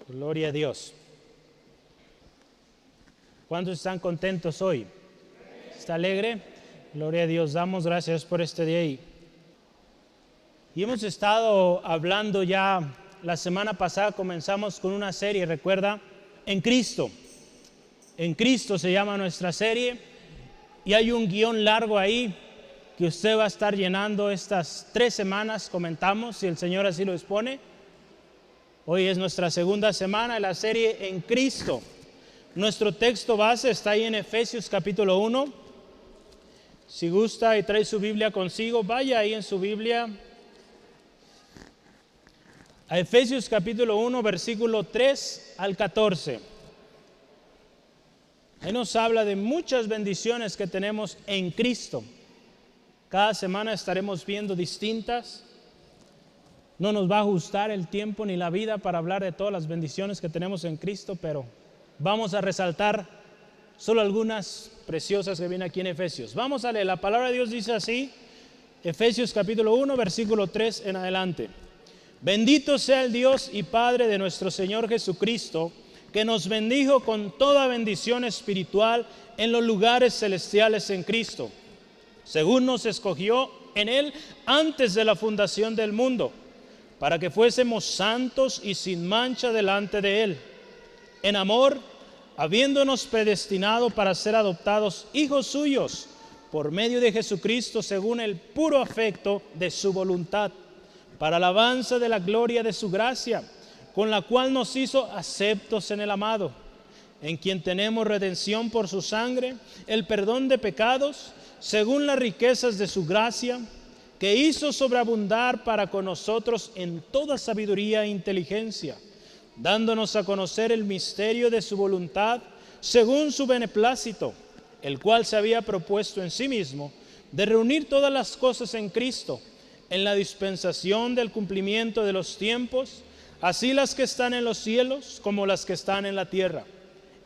Gloria a Dios. ¿Cuántos están contentos hoy? ¿Está alegre? Gloria a Dios. Damos gracias por este día. Y hemos estado hablando ya, la semana pasada comenzamos con una serie, recuerda, en Cristo. En Cristo se llama nuestra serie. Y hay un guión largo ahí que usted va a estar llenando estas 3 semanas, comentamos, si el Señor así lo dispone. Hoy es nuestra segunda semana de la serie en Cristo. Nuestro texto base está ahí en Efesios capítulo 1. Si gusta y trae su Biblia consigo, vaya ahí en su Biblia. A Efesios capítulo 1, versículo 3 al 14. Ahí nos habla de muchas bendiciones que tenemos en Cristo. Cada semana estaremos viendo distintas. No nos va a ajustar el tiempo ni la vida para hablar de todas las bendiciones que tenemos en Cristo, pero vamos a resaltar solo algunas preciosas que vienen aquí en Efesios. Vamos a leer, la palabra de Dios dice así, Efesios capítulo 1, versículo 3 en adelante. Bendito sea el Dios y Padre de nuestro Señor Jesucristo, que nos bendijo con toda bendición espiritual en los lugares celestiales en Cristo, según nos escogió en Él antes de la fundación del mundo, para que fuésemos santos y sin mancha delante de Él, en amor, habiéndonos predestinado para ser adoptados hijos suyos, por medio de Jesucristo, según el puro afecto de su voluntad, para alabanza de la gloria de su gracia, con la cual nos hizo aceptos en el amado, en quien tenemos redención por su sangre, el perdón de pecados, según las riquezas de su gracia, que hizo sobreabundar para con nosotros en toda sabiduría e inteligencia, dándonos a conocer el misterio de su voluntad, según su beneplácito, el cual se había propuesto en sí mismo, de reunir todas las cosas en Cristo, en la dispensación del cumplimiento de los tiempos, así las que están en los cielos como las que están en la tierra.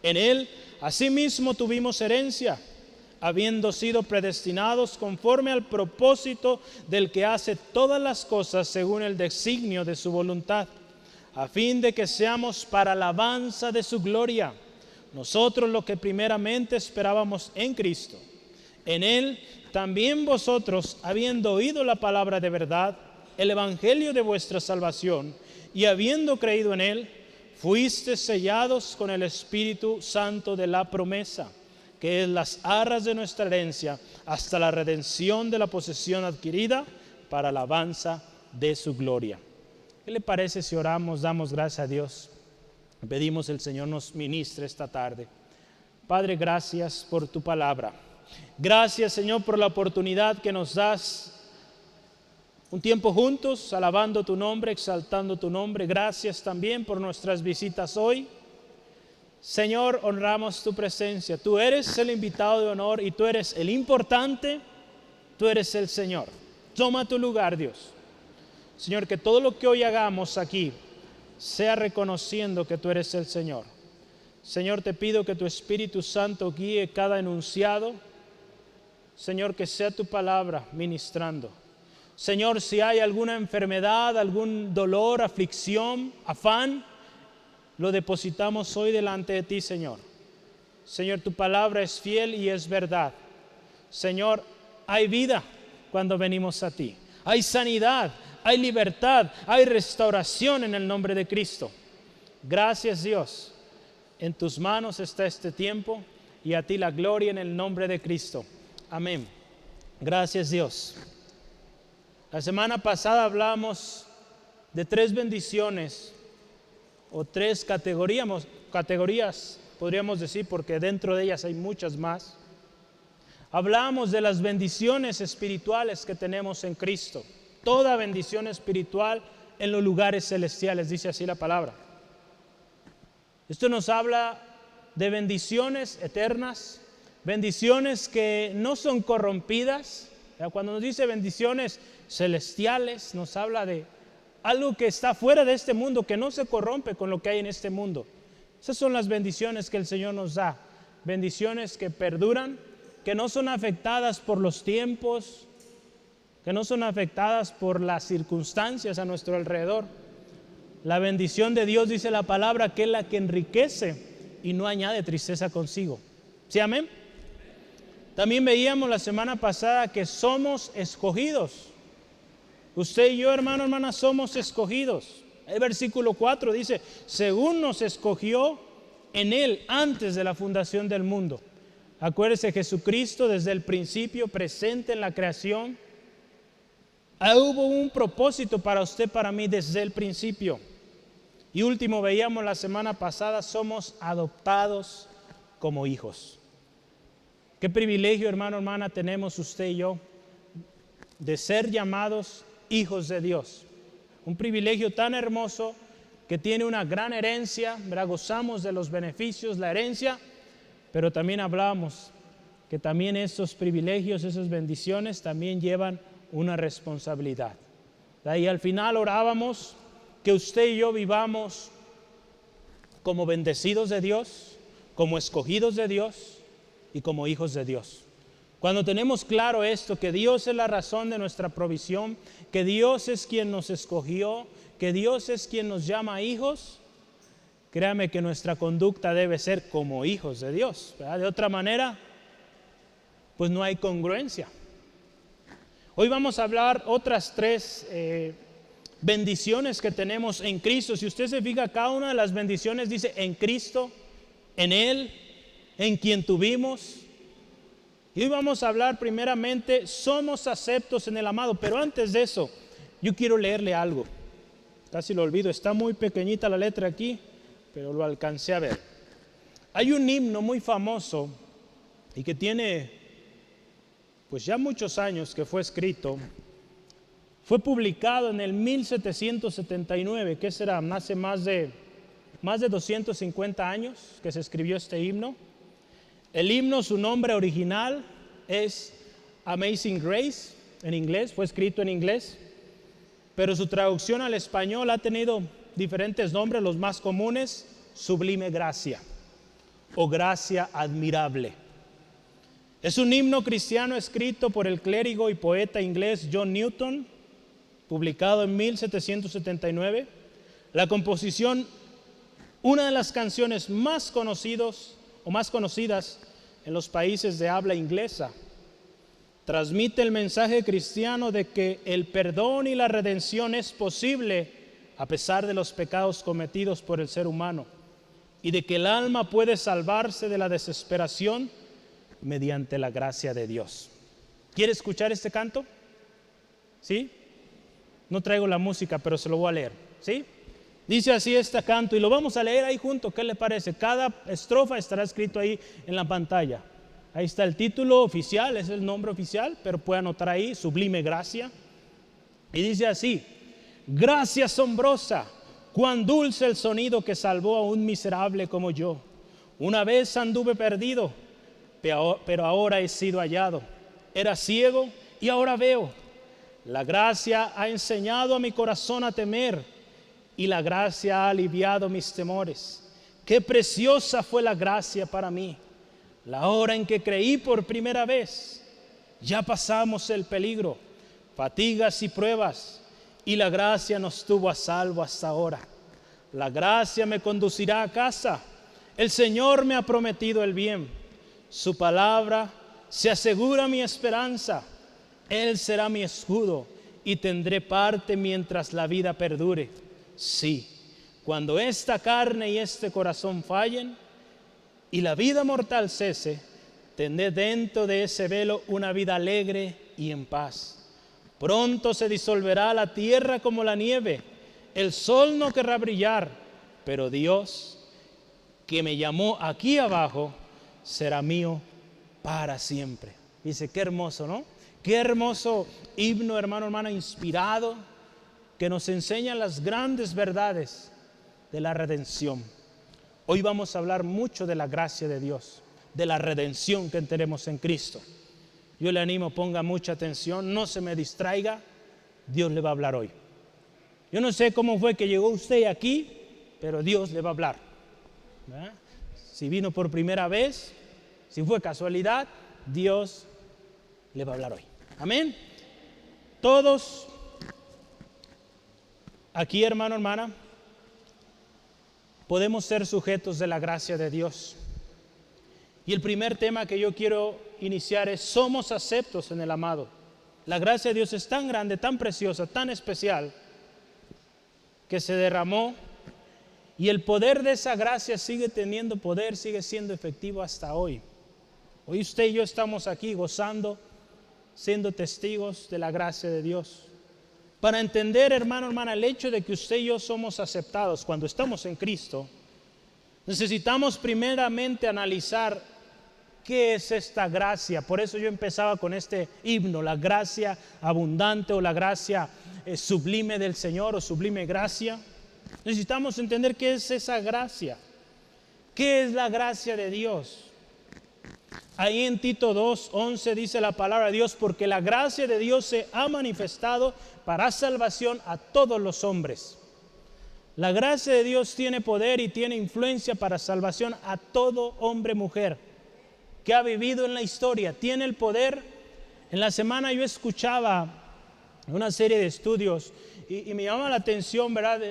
En Él, asimismo, tuvimos herencia, habiendo sido predestinados conforme al propósito del que hace todas las cosas según el designio de su voluntad, a fin de que seamos para alabanza de su gloria, nosotros lo que primeramente esperábamos en Cristo. En Él también vosotros, habiendo oído la palabra de verdad, el evangelio de vuestra salvación, y habiendo creído en Él, fuisteis sellados con el Espíritu Santo de la promesa, que es las arras de nuestra herencia, hasta la redención de la posesión adquirida para alabanza de su gloria. ¿Qué le parece si oramos, damos gracias a Dios? Pedimos el Señor nos ministre esta tarde. Padre, gracias por tu palabra. Gracias, Señor, por la oportunidad que nos das. Un tiempo juntos, alabando tu nombre, exaltando tu nombre. Gracias también por nuestras visitas hoy. Señor, honramos tu presencia. Tú eres el invitado de honor y tú eres el importante. Tú eres el Señor. Toma tu lugar, Dios. Señor, que todo lo que hoy hagamos aquí sea reconociendo que tú eres el Señor. Señor, te pido que tu Espíritu Santo guíe cada enunciado. Señor, que sea tu palabra ministrando. Señor, si hay alguna enfermedad, algún dolor, aflicción, afán, lo depositamos hoy delante de ti, Señor. Señor, tu palabra es fiel y es verdad. Señor, hay vida cuando venimos a ti. Hay sanidad, hay libertad, hay restauración en el nombre de Cristo. Gracias, Dios. En tus manos está este tiempo y a ti la gloria en el nombre de Cristo. Amén. Gracias, Dios. La semana pasada hablamos de 3 bendiciones o 3 categorías, podríamos decir, porque dentro de ellas hay muchas más. Hablamos de las bendiciones espirituales que tenemos en Cristo. Toda bendición espiritual en los lugares celestiales, dice así la palabra. Esto nos habla de bendiciones eternas, bendiciones que no son corrompidas. Cuando nos dice bendiciones celestiales, nos habla de algo que está fuera de este mundo, que no se corrompe con lo que hay en este mundo. Esas son las bendiciones que el Señor nos da. Bendiciones que perduran, que no son afectadas por los tiempos, que no son afectadas por las circunstancias a nuestro alrededor. La bendición de Dios, dice la palabra, que es la que enriquece y no añade tristeza consigo. ¿Sí, amén? También veíamos la semana pasada que somos escogidos. Usted y yo, hermano, hermana, somos escogidos. El versículo 4 dice, según nos escogió en Él antes de la fundación del mundo. Acuérdese, Jesucristo desde el principio presente en la creación. Hubo un propósito para usted, para mí, desde el principio. Y último, veíamos la semana pasada, somos adoptados como hijos. Qué privilegio, hermano, hermana, tenemos usted y yo de ser llamados hijos de Dios. Un privilegio tan hermoso que tiene una gran herencia, ¿verdad? Gozamos de los beneficios, la herencia, pero también hablamos que también estos privilegios, esas bendiciones también llevan una responsabilidad. Y al final orábamos que usted y yo vivamos como bendecidos de Dios, como escogidos de Dios y como hijos de Dios. Cuando tenemos claro esto, que Dios es la razón de nuestra provisión, que Dios es quien nos escogió, que Dios es quien nos llama hijos, créame que nuestra conducta debe ser como hijos de Dios, ¿verdad? De otra manera, pues no hay congruencia. Hoy vamos a hablar otras tres bendiciones que tenemos en Cristo. Si usted se fija, cada una de las bendiciones dice en Cristo, en Él, en quien tuvimos. Y hoy vamos a hablar primeramente, somos aceptos en el amado. Pero antes de eso, yo quiero leerle algo. Casi lo olvido, está muy pequeñita la letra aquí, pero lo alcancé a ver. Hay un himno muy famoso y que tiene pues ya muchos años que fue escrito. Fue publicado en el 1779, que será hace más de 250 años que se escribió este himno. El himno, su nombre original es Amazing Grace, en inglés, fue escrito en inglés, pero su traducción al español ha tenido diferentes nombres, los más comunes, Sublime Gracia o Gracia Admirable. Es un himno cristiano escrito por el clérigo y poeta inglés John Newton, publicado en 1779. La composición, una de las canciones más conocidas en los países de habla inglesa, transmite el mensaje cristiano de que el perdón y la redención es posible a pesar de los pecados cometidos por el ser humano y de que el alma puede salvarse de la desesperación mediante la gracia de Dios. ¿Quiere escuchar este canto? ¿Sí? No traigo la música, pero se lo voy a leer. ¿Sí? Dice así este canto y lo vamos a leer ahí junto. ¿Qué le parece? Cada estrofa estará escrito ahí en la pantalla. Ahí está el título oficial, es el nombre oficial, pero puede anotar ahí, Sublime Gracia. Y dice así: gracia asombrosa, cuán dulce el sonido que salvó a un miserable como yo. Una vez anduve perdido, pero ahora he sido hallado. Era ciego y ahora veo. La gracia ha enseñado a mi corazón a temer y la gracia ha aliviado mis temores. Qué preciosa fue la gracia para mí. La hora en que creí por primera vez, ya pasamos el peligro, fatigas y pruebas, y la gracia nos tuvo a salvo hasta ahora. La gracia me conducirá a casa. El Señor me ha prometido el bien. Su palabra se asegura mi esperanza. Él será mi escudo y tendré parte mientras la vida perdure. Sí, cuando esta carne y este corazón fallen y la vida mortal cese, tendré dentro de ese velo una vida alegre y en paz. Pronto se disolverá la tierra como la nieve, el sol no querrá brillar, pero Dios, que me llamó aquí abajo, será mío para siempre. Dice, qué hermoso, ¿no? Qué hermoso himno, hermano, hermana, inspirado, que nos enseña las grandes verdades de la redención. Hoy vamos a hablar mucho de la gracia de Dios, de la redención que tenemos en Cristo. Yo le animo, ponga mucha atención, no se me distraiga, Dios le va a hablar hoy. Yo no sé cómo fue que llegó usted aquí, pero Dios le va a hablar. ¿Verdad? Si vino por primera vez, si fue casualidad, Dios le va a hablar hoy. Amén. Todos aquí, hermano, hermana, podemos ser sujetos de la gracia de Dios. Y el primer tema que yo quiero iniciar es: somos aceptos en el amado. La gracia de Dios es tan grande, tan preciosa, tan especial, que se derramó, y el poder de esa gracia sigue teniendo poder, sigue siendo efectivo hasta hoy. Hoy usted y yo estamos aquí gozando, siendo testigos de la gracia de Dios. Para entender, hermano, hermana, el hecho de que usted y yo somos aceptados cuando estamos en Cristo, necesitamos primeramente analizar qué es esta gracia. Por eso yo empezaba con este himno, la gracia abundante o la gracia sublime del Señor o sublime gracia. Necesitamos entender qué es esa gracia. ¿Qué es la gracia de Dios? Ahí en Tito 2:11 dice la palabra de Dios: porque la gracia de Dios se ha manifestado para salvación a todos los hombres. La gracia de Dios tiene poder y tiene influencia para salvación a todo hombre, mujer que ha vivido en la historia. Tiene el poder. En la semana yo escuchaba una serie de estudios y me llama la atención, ¿verdad?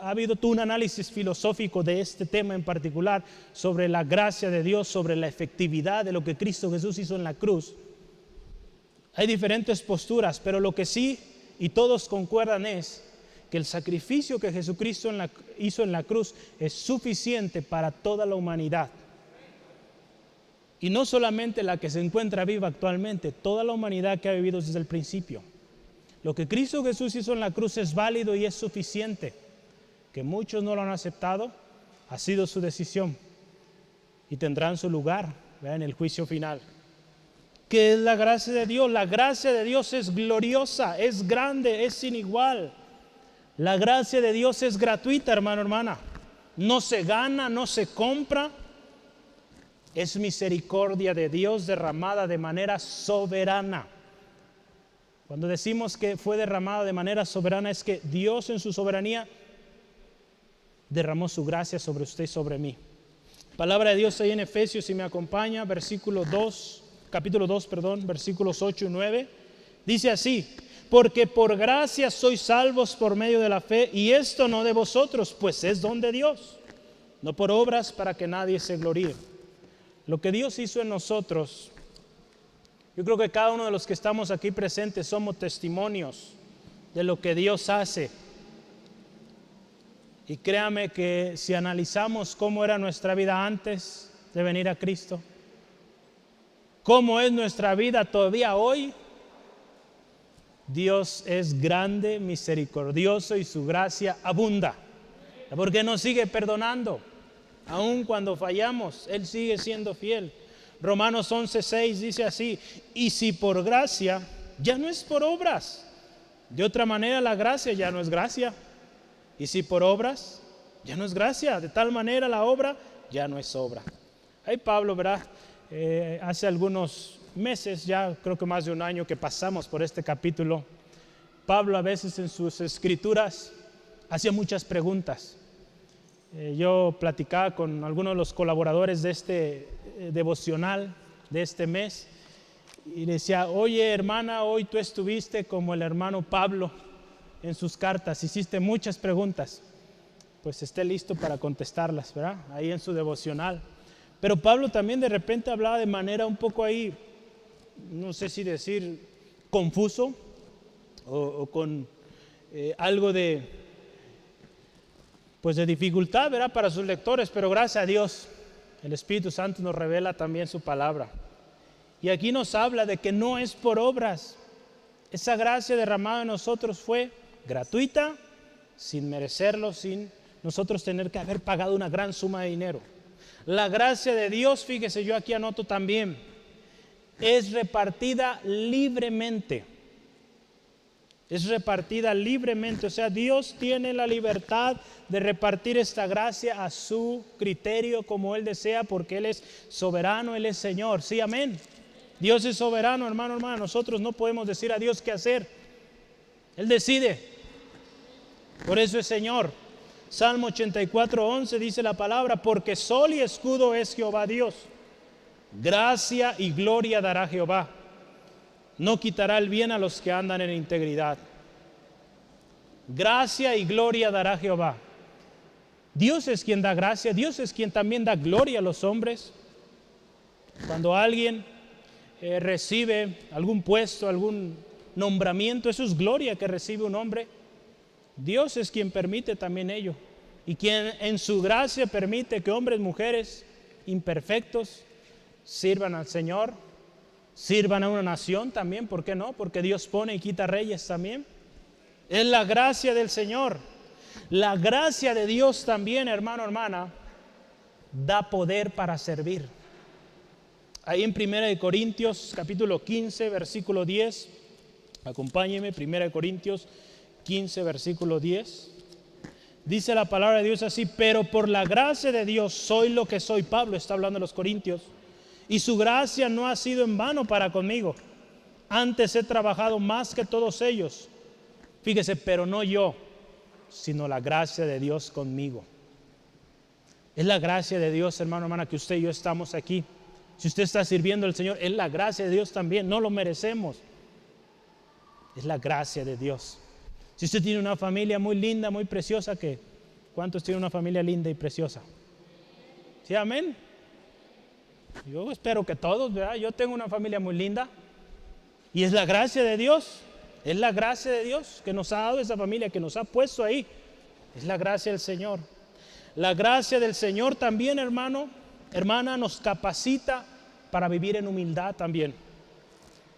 Ha habido todo un análisis filosófico de este tema en particular, sobre la gracia de Dios, sobre la efectividad de lo que Cristo Jesús hizo en la cruz. Hay diferentes posturas, pero lo que sí, y todos concuerdan, es que el sacrificio que Jesucristo hizo en la cruz es suficiente para toda la humanidad. Y no solamente la que se encuentra viva actualmente, toda la humanidad que ha vivido desde el principio. Lo que Cristo Jesús hizo en la cruz es válido y es suficiente. Que muchos no lo han aceptado, ha sido su decisión y tendrán su lugar, ¿verdad?, en el juicio final. ¿Qué es la gracia de Dios? La gracia de Dios es gloriosa, es grande, es sin igual. La gracia de Dios es gratuita, hermano, hermana. No se gana, no se compra. Es misericordia de Dios derramada de manera soberana. Cuando decimos que fue derramada de manera soberana, es que Dios en su soberanía derramó su gracia sobre usted y sobre mí. Palabra de Dios ahí en Efesios, si me acompaña, capítulo 2, versículos 8 y 9. Dice así: porque por gracia sois salvos por medio de la fe, y esto no de vosotros, pues es don de Dios, no por obras, para que nadie se gloríe. Lo que Dios hizo en nosotros, yo creo que cada uno de los que estamos aquí presentes somos testimonios de lo que Dios hace. Y créame que si analizamos cómo era nuestra vida antes de venir a Cristo, cómo es nuestra vida todavía hoy, Dios es grande, misericordioso y su gracia abunda. Porque nos sigue perdonando. Aun cuando fallamos, Él sigue siendo fiel. Romanos 11:6 dice así: y si por gracia, ya no es por obras. De otra manera la gracia ya no es gracia. Y si por obras, ya no es gracia. De tal manera la obra ya no es obra. Ahí Pablo, ¿verdad? Hace algunos meses, ya creo que más de un año que pasamos por este capítulo, Pablo a veces en sus escrituras hacía muchas preguntas. Yo platicaba con algunos de los colaboradores de este devocional de este mes y le decía: oye, hermana, hoy tú estuviste como el hermano Pablo en sus cartas, hiciste muchas preguntas, pues esté listo para contestarlas, ¿verdad? Ahí en su devocional. Pero Pablo también de repente hablaba de manera un poco ahí, no sé si decir confuso o con algo de dificultad, ¿verdad?, para sus lectores, pero gracias a Dios el Espíritu Santo nos revela también su palabra. Y aquí nos habla de que no es por obras. Esa gracia derramada en nosotros fue gratuita, sin merecerlo, sin nosotros tener que haber pagado una gran suma de dinero. La gracia de Dios, fíjese, yo aquí anoto también, es repartida libremente. Es repartida libremente, o sea, Dios tiene la libertad de repartir esta gracia a su criterio, como Él desea, porque Él es soberano, Él es Señor. Sí, amén. Dios es soberano, hermano, hermana. Nosotros no podemos decir a Dios qué hacer. Él decide. Por eso es Señor. Salmo 84:11 dice la palabra: porque sol y escudo es Jehová Dios. Gracia y gloria dará Jehová. No quitará el bien a los que andan en integridad. Gracia y gloria dará Jehová. Dios es quien da gracia, Dios es quien también da gloria a los hombres. Cuando alguien recibe algún puesto, algún nombramiento, eso es gloria que recibe un hombre. Dios es quien permite también ello, y quien en su gracia permite que hombres, mujeres imperfectos sirvan al Señor, sirvan a una nación también, ¿por qué no? Porque Dios pone y quita reyes también. Es la gracia del Señor. La gracia de Dios también, hermano, hermana, da poder para servir. Ahí en 1 Corintios capítulo 15, versículo 10, acompáñeme, 1 Corintios 15, versículo 10. Dice la palabra de Dios así: pero por la gracia de Dios soy lo que soy. Pablo está hablando a los corintios. Y su gracia no ha sido en vano para conmigo. Antes he trabajado más que todos ellos. Fíjese, pero no yo, sino la gracia de Dios conmigo. Es la gracia de Dios, hermano, hermana, que usted y yo estamos aquí. Si usted está sirviendo al Señor, es la gracia de Dios también. No lo merecemos. Es la gracia de Dios. Si usted tiene una familia muy linda, muy preciosa, ¿cuántos tienen una familia linda y preciosa? ¿Sí, amén? Yo espero que todos, ¿verdad? Yo tengo una familia muy linda y es la gracia de Dios. Es la gracia de Dios que nos ha dado esa familia, que nos ha puesto ahí. Es la gracia del Señor. La gracia del Señor también, hermano, hermana, nos capacita para vivir en humildad también.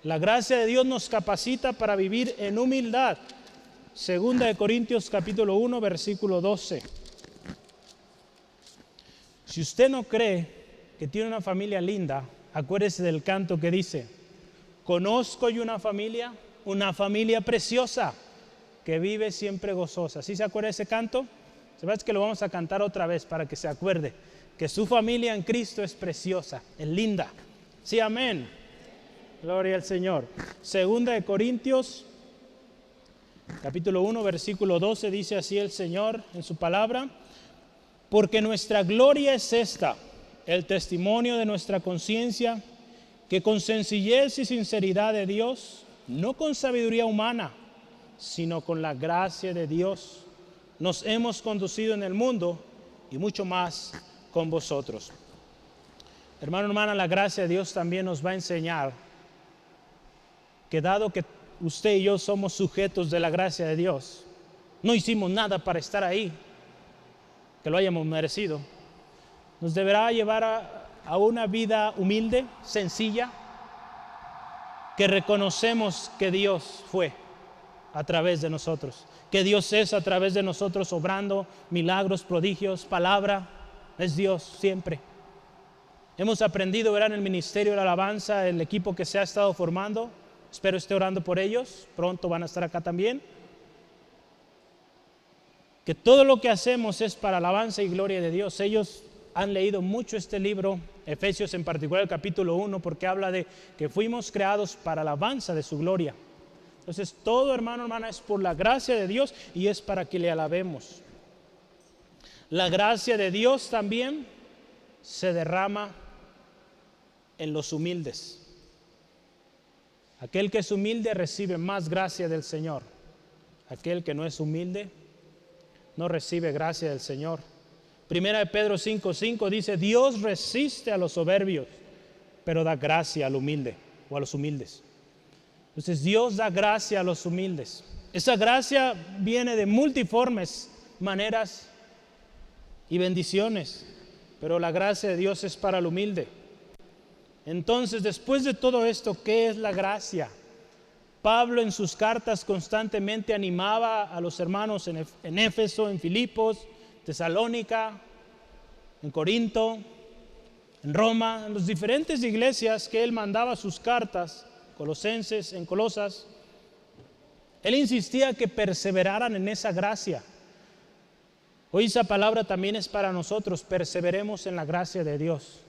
La gracia de Dios nos capacita para vivir en humildad. Segunda de Corintios capítulo 1, versículo 12. Si usted no cree que tiene una familia linda, acuérdese del canto que dice: conozco yo una familia preciosa que vive siempre gozosa. ¿Sí se acuerda de ese canto? Se ve que lo vamos a cantar otra vez para que se acuerde que su familia en Cristo es preciosa, es linda. Sí, amén. Gloria al Señor. Segunda de Corintios capítulo 1, versículo 12, dice así el Señor en su palabra: porque nuestra gloria es esta, el testimonio de nuestra conciencia, que con sencillez y sinceridad de Dios, no con sabiduría humana, sino con la gracia de Dios, nos hemos conducido en el mundo, y mucho más con vosotros. Hermano, hermana, la gracia de Dios también nos va a enseñar que dado que usted y yo somos sujetos de la gracia de Dios, no hicimos nada para estar ahí, que lo hayamos merecido, nos deberá llevar a una vida humilde, sencilla, que reconocemos que Dios fue a través de nosotros, que Dios es a través de nosotros obrando milagros, prodigios, palabra. Es Dios siempre. Hemos aprendido, verán, en el ministerio de la alabanza, el equipo que se ha estado formando. Espero esté orando por ellos, pronto van a estar acá también. Que todo lo que hacemos es para alabanza y gloria de Dios. Ellos han leído mucho este libro, Efesios en particular, el capítulo 1, porque habla de que fuimos creados para alabanza de su gloria. Entonces todo, hermano, hermana, es por la gracia de Dios y es para que le alabemos. La gracia de Dios también se derrama en los humildes. Aquel que es humilde recibe más gracia del Señor. Aquel que no es humilde no recibe gracia del Señor. Primera de Pedro 5:5 dice: Dios resiste a los soberbios, pero da gracia al humilde o a los humildes. Entonces Dios da gracia a los humildes. Esa gracia viene de multiformes maneras y bendiciones, pero la gracia de Dios es para el humilde. Entonces, después de todo esto, ¿qué es la gracia? Pablo en sus cartas constantemente animaba a los hermanos en Éfeso, en Filipos, Tesalónica, en Corinto, en Roma, en las diferentes iglesias que él mandaba sus cartas, Colosenses, en Colosas. Él insistía que perseveraran en esa gracia. Hoy esa palabra también es para nosotros: perseveremos en la gracia de Dios.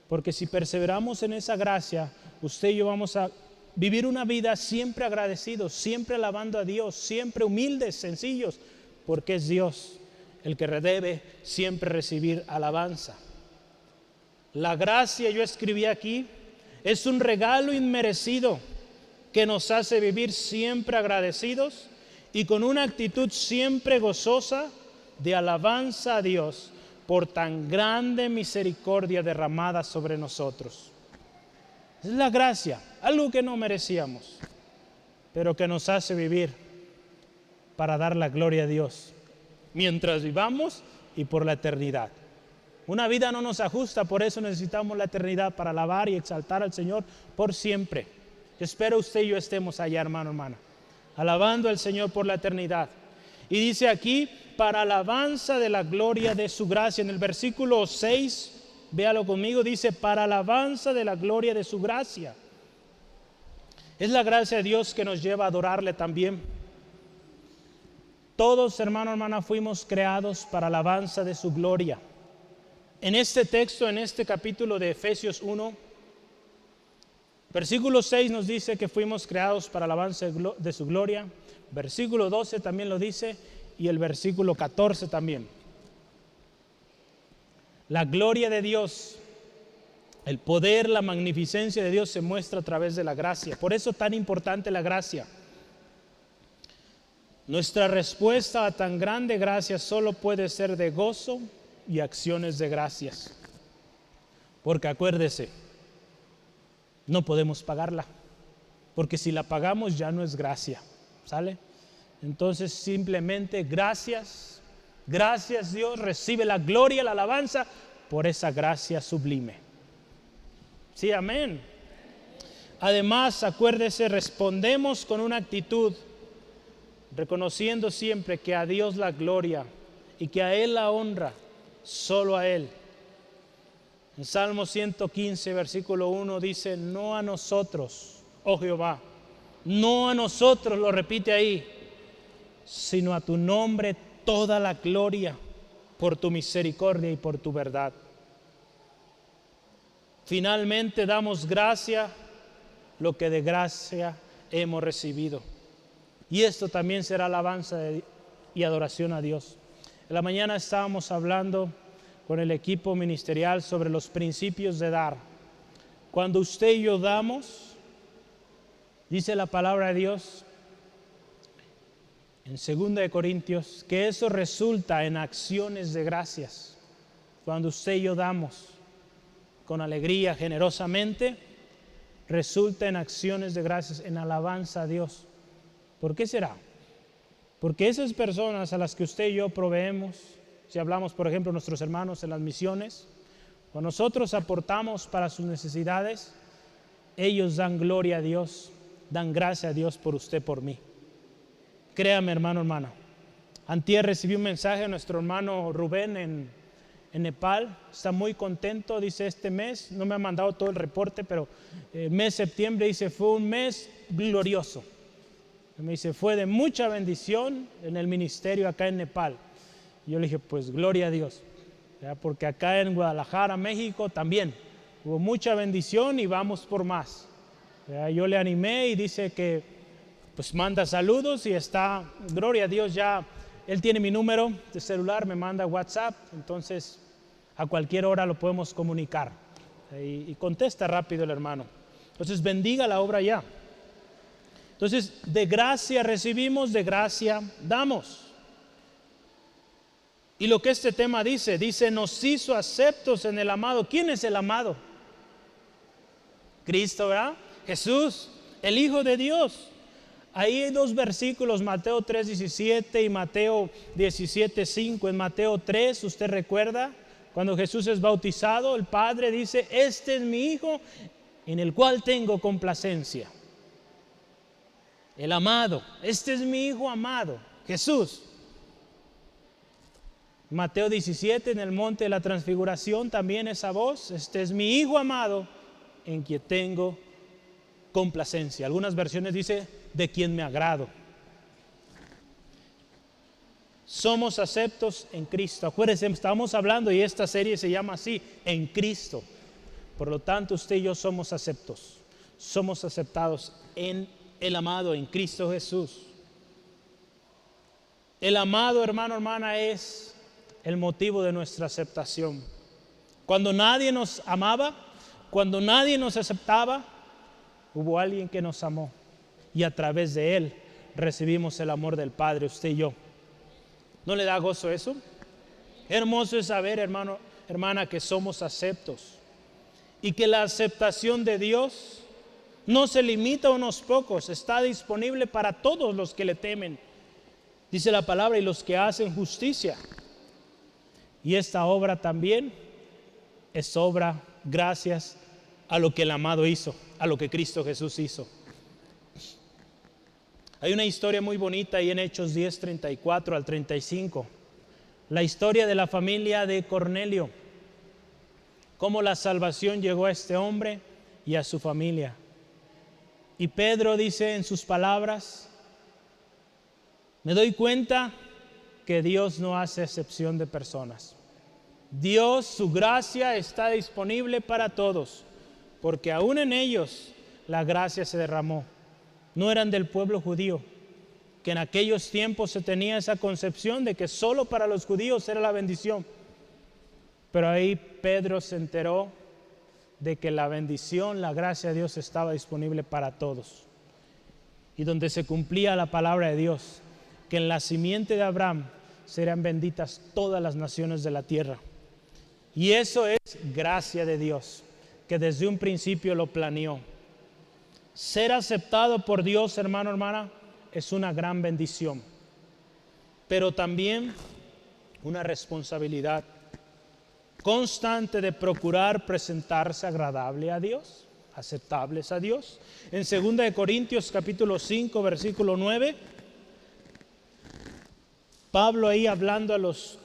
Porque si perseveramos en esa gracia, usted y yo vamos a vivir una vida siempre agradecidos, siempre alabando a Dios, siempre humildes, sencillos, porque es Dios el que debe siempre recibir alabanza. La gracia, yo escribí aquí, es un regalo inmerecido que nos hace vivir siempre agradecidos y con una actitud siempre gozosa de alabanza a Dios por tan grande misericordia derramada sobre nosotros. Es la gracia, algo que no merecíamos, pero que nos hace vivir para dar la gloria a Dios mientras vivamos y por la eternidad. Una vida no nos ajusta, por eso necesitamos la eternidad para alabar y exaltar al Señor por siempre. Espero usted y yo estemos allá, hermano, hermana, alabando al Señor por la eternidad. Y dice aquí, para alabanza de la gloria de su gracia. En el versículo 6, véalo conmigo, dice, para alabanza de la gloria de su gracia. Es la gracia de Dios que nos lleva a adorarle también. Todos, hermano, hermana, fuimos creados para alabanza de su gloria. En este texto, en este capítulo de Efesios 1, versículo 6 nos dice que fuimos creados para alabanza de su gloria. Versículo 12 también lo dice, y el versículo 14 también. La gloria de Dios, el poder, la magnificencia de Dios se muestra a través de la gracia. Por eso tan importante la gracia. Nuestra respuesta a tan grande gracia solo puede ser de gozo y acciones de gracias. Porque acuérdese, no podemos pagarla, porque si la pagamos ya no es gracia, ¿sale? Entonces simplemente gracias, gracias Dios, recibe la gloria, la alabanza por esa gracia sublime. Sí, amén. Además, acuérdese, respondemos con una actitud reconociendo siempre que a Dios la gloria y que a Él la honra, solo a Él. En Salmo 115, versículo 1 dice, no a nosotros, oh Jehová, no a nosotros, lo repite ahí, sino a tu nombre toda la gloria por tu misericordia y por tu verdad. Finalmente damos gracia lo que de gracia hemos recibido. Y esto también será alabanza y adoración a Dios. En la mañana estábamos hablando con el equipo ministerial sobre los principios de dar. Cuando usted y yo damos, dice la palabra de Dios en 2 Corintios, que eso resulta en acciones de gracias. Cuando usted y yo damos con alegría, generosamente, resulta en acciones de gracias, en alabanza a Dios. ¿Por qué será? Porque esas personas a las que usted y yo proveemos, si hablamos, por ejemplo, nuestros hermanos en las misiones, cuando nosotros aportamos para sus necesidades, ellos dan gloria a Dios, dan gracia a Dios por usted, por mí. Créame, hermano, hermana. Antier recibí un mensaje de nuestro hermano Rubén en Nepal. Está muy contento, dice, este mes, no me ha mandado todo el reporte, pero el mes de septiembre, dice, fue un mes glorioso. Me dice, fue de mucha bendición en el ministerio acá en Nepal. Y yo le dije, pues gloria a Dios, ¿verdad? Porque acá en Guadalajara, México, también hubo mucha bendición y vamos por más, ¿verdad? Yo le animé y dice que pues manda saludos y está, gloria a Dios, ya él tiene mi número de celular, me manda WhatsApp, entonces a cualquier hora lo podemos comunicar, y contesta rápido el hermano. Entonces bendiga la obra ya. Entonces, de gracia recibimos, de gracia damos. Y lo que este tema dice, nos hizo aceptos en el amado. ¿Quién es el amado? Cristo, ¿verdad? Jesús, el Hijo de Dios. Ahí hay dos versículos, Mateo 3:17 y Mateo 17:5. En Mateo 3, usted recuerda, cuando Jesús es bautizado, el Padre dice, este es mi Hijo en el cual tengo complacencia. El amado, este es mi Hijo amado, Jesús. Mateo 17, en el monte de la transfiguración, también esa voz, este es mi Hijo amado, en quien tengo complacencia. Algunas versiones dice, de quien me agrado. Somos aceptos en Cristo. Acuérdense, estamos hablando y esta serie se llama así, en Cristo. Por lo tanto, usted y yo somos aceptos. Somos aceptados en el amado, en Cristo Jesús. El amado, hermano, hermana, es el motivo de nuestra aceptación. Cuando nadie nos amaba, cuando nadie nos aceptaba, hubo alguien que nos amó. Y a través de Él recibimos el amor del Padre, usted y yo. ¿No le da gozo eso? Hermoso es saber, hermano, hermana, que somos aceptos y que la aceptación de Dios no se limita a unos pocos, está disponible para todos los que le temen. Dice la palabra, y los que hacen justicia. Y esta obra también es obra gracias a lo que el amado hizo, a lo que Cristo Jesús hizo. Hay una historia muy bonita ahí en Hechos 10, 34 al 35. La historia de la familia de Cornelio. Cómo la salvación llegó a este hombre y a su familia. Y Pedro dice en sus palabras, me doy cuenta que Dios no hace excepción de personas. Dios, su gracia está disponible para todos, porque aún en ellos la gracia se derramó. No eran del pueblo judío, que en aquellos tiempos se tenía esa concepción de que solo para los judíos era la bendición. Pero ahí Pedro se enteró de que la bendición, la gracia de Dios estaba disponible para todos. Y donde se cumplía la palabra de Dios, que en la simiente de Abraham serán benditas todas las naciones de la tierra. Y eso es gracia de Dios, que desde un principio lo planeó. Ser aceptado por Dios, hermano, hermana, es una gran bendición, pero también una responsabilidad constante de procurar presentarse agradable a Dios, aceptables a Dios. En 2 Corintios capítulo 5, versículo 9, Pablo ahí hablando a los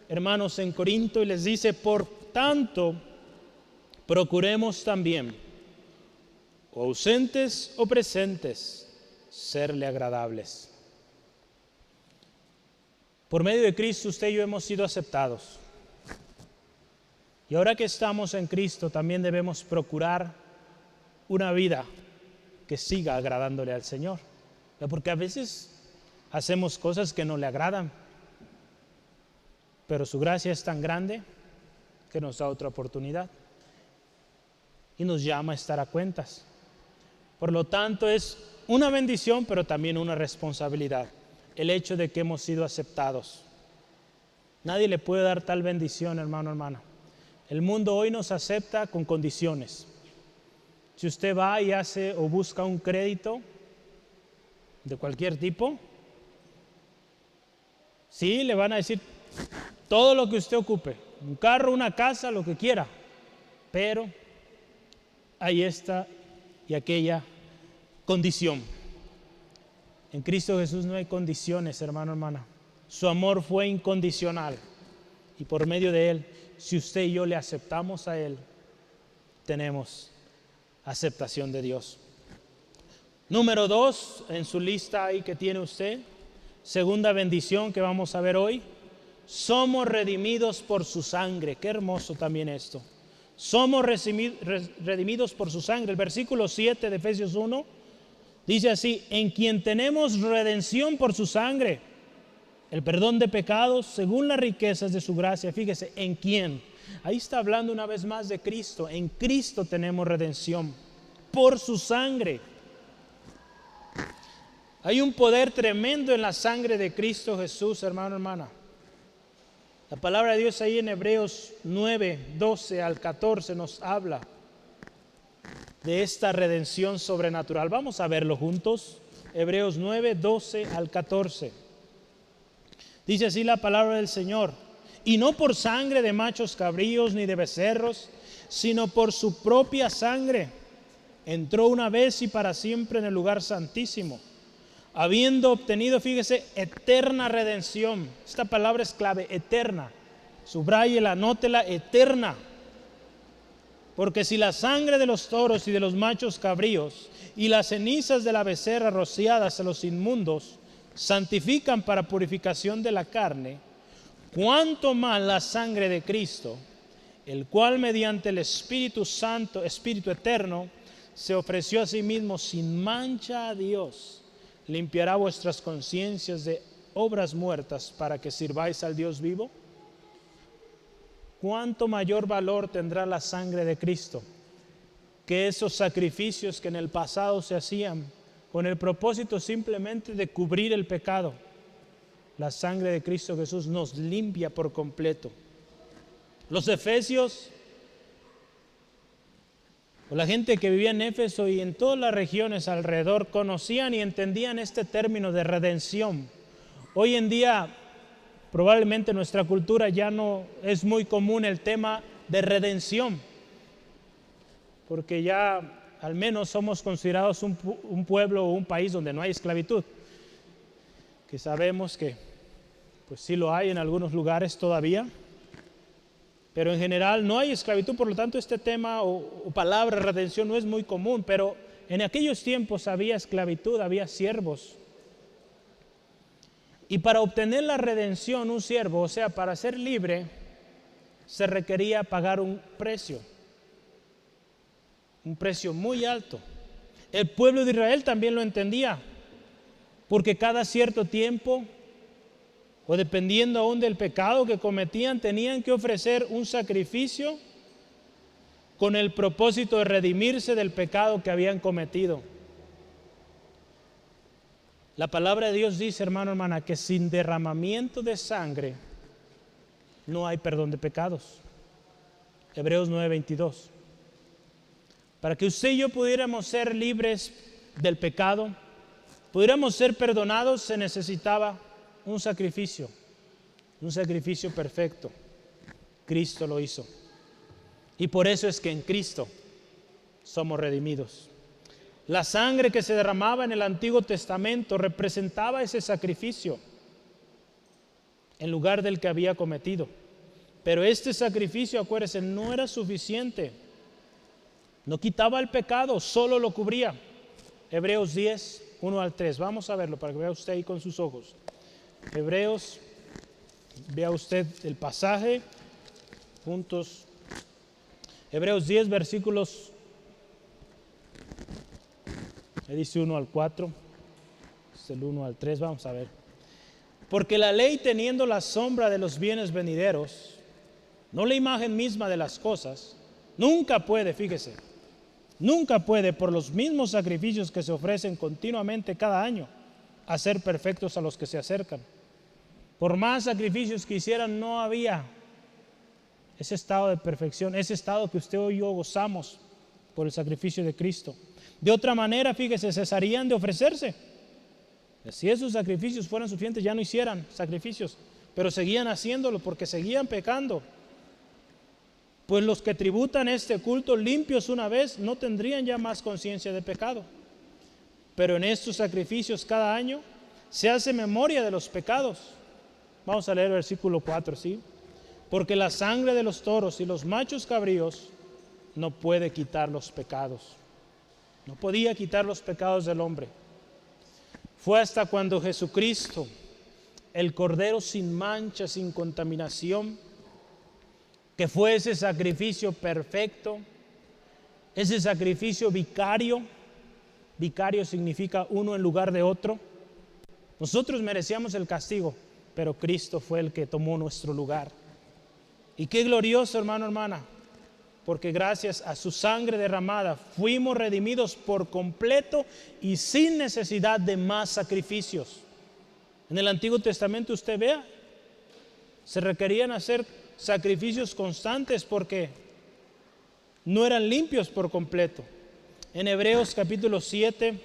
hermanos en Corinto y les dice, por tanto, procuremos también, o ausentes o presentes, serle agradables. Por medio de Cristo usted y yo hemos sido aceptados. Y ahora que estamos en Cristo también debemos procurar una vida que siga agradándole al Señor. Porque a veces hacemos cosas que no le agradan, pero su gracia es tan grande que nos da otra oportunidad y nos llama a estar a cuentas. Por lo tanto, es una bendición, pero también una responsabilidad, el hecho de que hemos sido aceptados. Nadie le puede dar tal bendición, hermano, hermana. El mundo hoy nos acepta con condiciones. Si usted va y hace o busca un crédito de cualquier tipo, sí, le van a decir todo lo que usted ocupe, un carro, una casa, lo que quiera, pero hay esta y aquella condición. En Cristo Jesús no hay condiciones, hermano, hermana. Su amor fue incondicional y por medio de Él, si usted y yo le aceptamos a Él, tenemos aceptación de Dios. Número 2, en su lista ahí que tiene usted, segunda bendición que vamos a ver hoy, somos redimidos por su sangre. Qué hermoso también esto. Somos redimidos por su sangre. El versículo 7 de Efesios 1 dice así, en quien tenemos redención por su sangre, el perdón de pecados según las riquezas de su gracia. Fíjese, ¿en quién? Ahí está hablando una vez más de Cristo. En Cristo tenemos redención por su sangre. Hay un poder tremendo en la sangre de Cristo Jesús, hermano, hermana. La palabra de Dios ahí en Hebreos 9, 12 al 14 nos habla de esta redención sobrenatural. Vamos a verlo juntos. Hebreos 9, 12 al 14. Dice así la palabra del Señor. Y no por sangre de machos cabríos ni de becerros, sino por su propia sangre. Entró una vez y para siempre en el lugar santísimo, habiendo obtenido, fíjese, eterna redención. Esta palabra es clave, eterna. Subráyela, anótela, eterna. Porque si la sangre de los toros y de los machos cabríos y las cenizas de la becerra rociadas a los inmundos santifican para purificación de la carne, cuánto más la sangre de Cristo, el cual mediante el Espíritu Santo, Espíritu eterno, se ofreció a sí mismo sin mancha a Dios, limpiará vuestras conciencias de obras muertas para que sirváis al Dios vivo. ¿Cuánto mayor valor tendrá la sangre de Cristo que esos sacrificios que en el pasado se hacían con el propósito simplemente de cubrir el pecado? la sangre de Cristo Jesús nos limpia por completo. Los efesios, o la gente que vivía en Éfeso y en todas las regiones alrededor, conocían y entendían este término de redención. Hoy en día, probablemente en nuestra cultura ya no es muy común el tema de redención, porque ya al menos somos considerados un pueblo o un país donde no hay esclavitud, que sabemos que pues sí lo hay en algunos lugares todavía, pero en general no hay esclavitud. Por lo tanto, este tema o palabra redención no es muy común, pero en aquellos tiempos había esclavitud, había siervos. Y para obtener la redención, un siervo, o sea, para ser libre, se requería pagar un precio muy alto. El pueblo de Israel también lo entendía, porque cada cierto tiempo, o dependiendo aún del pecado que cometían, tenían que ofrecer un sacrificio con el propósito de redimirse del pecado que habían cometido. La palabra de Dios dice, hermano, hermana, que sin derramamiento de sangre no hay perdón de pecados. Hebreos 9:22. Para que usted y yo pudiéramos ser libres del pecado, pudiéramos ser perdonados, se necesitaba un sacrificio perfecto. Cristo lo hizo. Y por eso es que en Cristo somos redimidos. La sangre que se derramaba en el Antiguo Testamento representaba ese sacrificio en lugar del que había cometido. Pero este sacrificio, acuérdense, no era suficiente. No quitaba el pecado, solo lo cubría. Hebreos 10, 1 al 3. Vamos a verlo para que vea usted ahí con sus ojos. Hebreos, vea usted el pasaje, juntos. Hebreos 10, versículos, dice 1 al 4, es el 1 al 3, vamos a ver. Porque la ley, teniendo la sombra de los bienes venideros, no la imagen misma de las cosas, nunca puede, fíjese, nunca puede, por los mismos sacrificios que se ofrecen continuamente cada año, hacer perfectos a los que se acercan. Por más sacrificios que hicieran, no había ese estado de perfección, ese estado que usted y yo gozamos por el sacrificio de Cristo. De otra manera, fíjese, cesarían de ofrecerse. Si esos sacrificios fueran suficientes, ya no hicieran sacrificios, pero seguían haciéndolo porque seguían pecando. Pues los que tributan este culto limpios una vez no tendrían ya más conciencia de pecado. Pero en estos sacrificios cada año se hace memoria de los pecados. Vamos a leer el versículo 4, ¿sí? Porque la sangre de los toros y los machos cabríos no puede quitar los pecados. No podía quitar los pecados del hombre. Fue hasta cuando Jesucristo, el Cordero sin mancha, sin contaminación, que fue ese sacrificio perfecto, ese sacrificio vicario. Vicario significa uno en lugar de otro. Nosotros merecíamos el castigo, pero Cristo fue el que tomó nuestro lugar. Y qué glorioso, hermano, hermana, porque gracias a su sangre derramada fuimos redimidos por completo y sin necesidad de más sacrificios. En el Antiguo Testamento usted vea, se requerían hacer sacrificios constantes porque no eran limpios por completo. En Hebreos capítulo 7,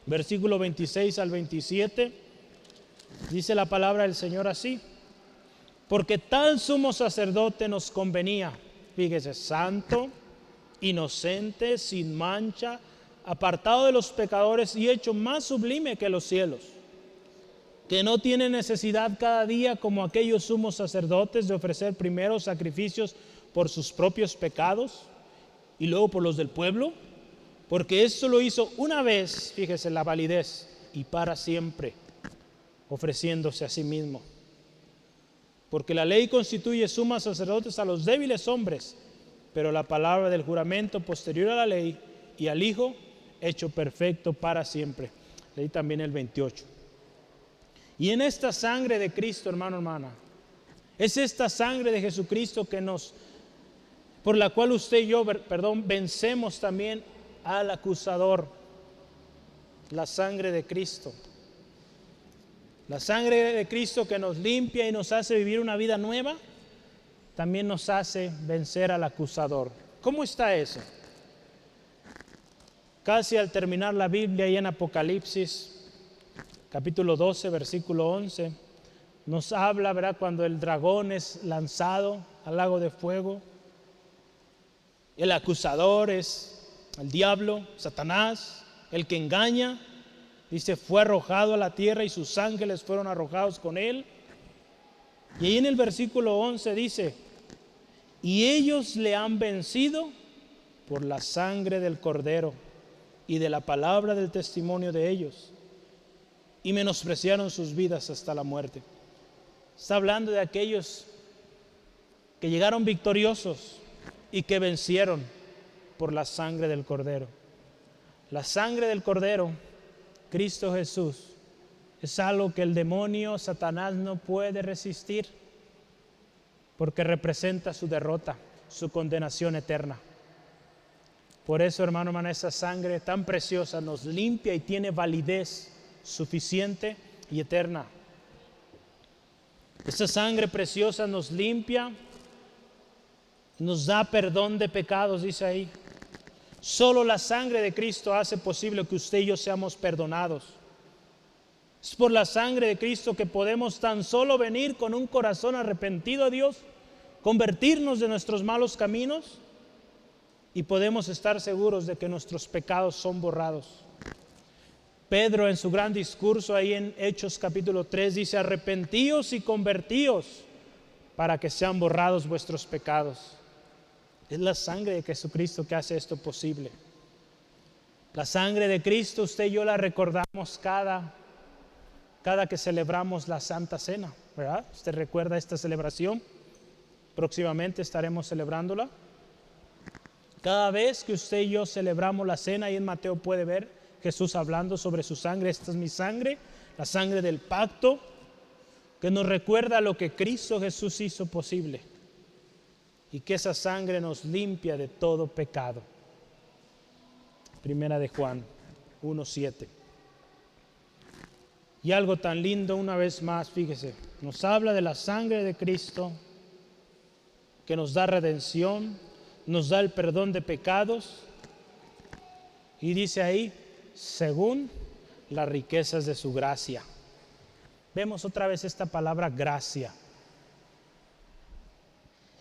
versículo 26 al 27, dice la palabra del Señor así: porque tal sumo sacerdote nos convenía, fíjese, santo, inocente, sin mancha, apartado de los pecadores y hecho más sublime que los cielos, que no tiene necesidad cada día, como aquellos sumos sacerdotes, de ofrecer primero sacrificios por sus propios pecados y luego por los del pueblo, porque esto lo hizo una vez, fíjese la validez, y para siempre, ofreciéndose a sí mismo. Porque la ley constituye sumas sacerdotes a los débiles hombres, pero la palabra del juramento posterior a la ley y al Hijo, hecho perfecto para siempre. Leí también el 28. Y en esta sangre de Cristo, hermano, hermana, es esta sangre de Jesucristo por la cual usted y yo, vencemos también al acusador. La sangre de Cristo. La sangre de Cristo que nos limpia y nos hace vivir una vida nueva, también nos hace vencer al acusador. ¿Cómo está eso? Casi al terminar la Biblia y en Apocalipsis, capítulo 12, versículo 11, nos habla, ¿verdad?, cuando el dragón es lanzado al lago de fuego. El acusador es el diablo, Satanás, el que engaña. Dice, fue arrojado a la tierra y sus ángeles fueron arrojados con él. Y ahí en el versículo 11 dice, y ellos le han vencido por la sangre del Cordero y de la palabra del testimonio de ellos, y menospreciaron sus vidas hasta la muerte. Está hablando de aquellos que llegaron victoriosos y que vencieron por la sangre del Cordero. La sangre del Cordero, Cristo Jesús, es algo que el demonio, Satanás, no puede resistir, porque representa su derrota, su condenación eterna. Por eso, hermano, hermana, esa sangre tan preciosa nos limpia y tiene validez suficiente y eterna. Esa sangre preciosa nos limpia, nos da perdón de pecados, dice ahí. Solo la sangre de Cristo hace posible que usted y yo seamos perdonados. Es por la sangre de Cristo que podemos tan solo venir con un corazón arrepentido a Dios, convertirnos de nuestros malos caminos y podemos estar seguros de que nuestros pecados son borrados. Pedro, en su gran discurso ahí en Hechos capítulo 3, dice, arrepentíos y convertíos para que sean borrados vuestros pecados. Es la sangre de Jesucristo que hace esto posible. La sangre de Cristo, usted y yo la recordamos cada que celebramos la Santa Cena, ¿verdad? ¿Usted recuerda esta celebración? Próximamente estaremos celebrándola. Cada vez que usted y yo celebramos la cena, y en Mateo puede ver Jesús hablando sobre su sangre. Esta es mi sangre, la sangre del pacto, que nos recuerda lo que Cristo Jesús hizo posible, y que esa sangre nos limpia de todo pecado. Primera de Juan 1:7. Y algo tan lindo, una vez más, fíjese, nos habla de la sangre de Cristo, que nos da redención, nos da el perdón de pecados, y dice ahí, según las riquezas de su gracia. Vemos otra vez esta palabra gracia.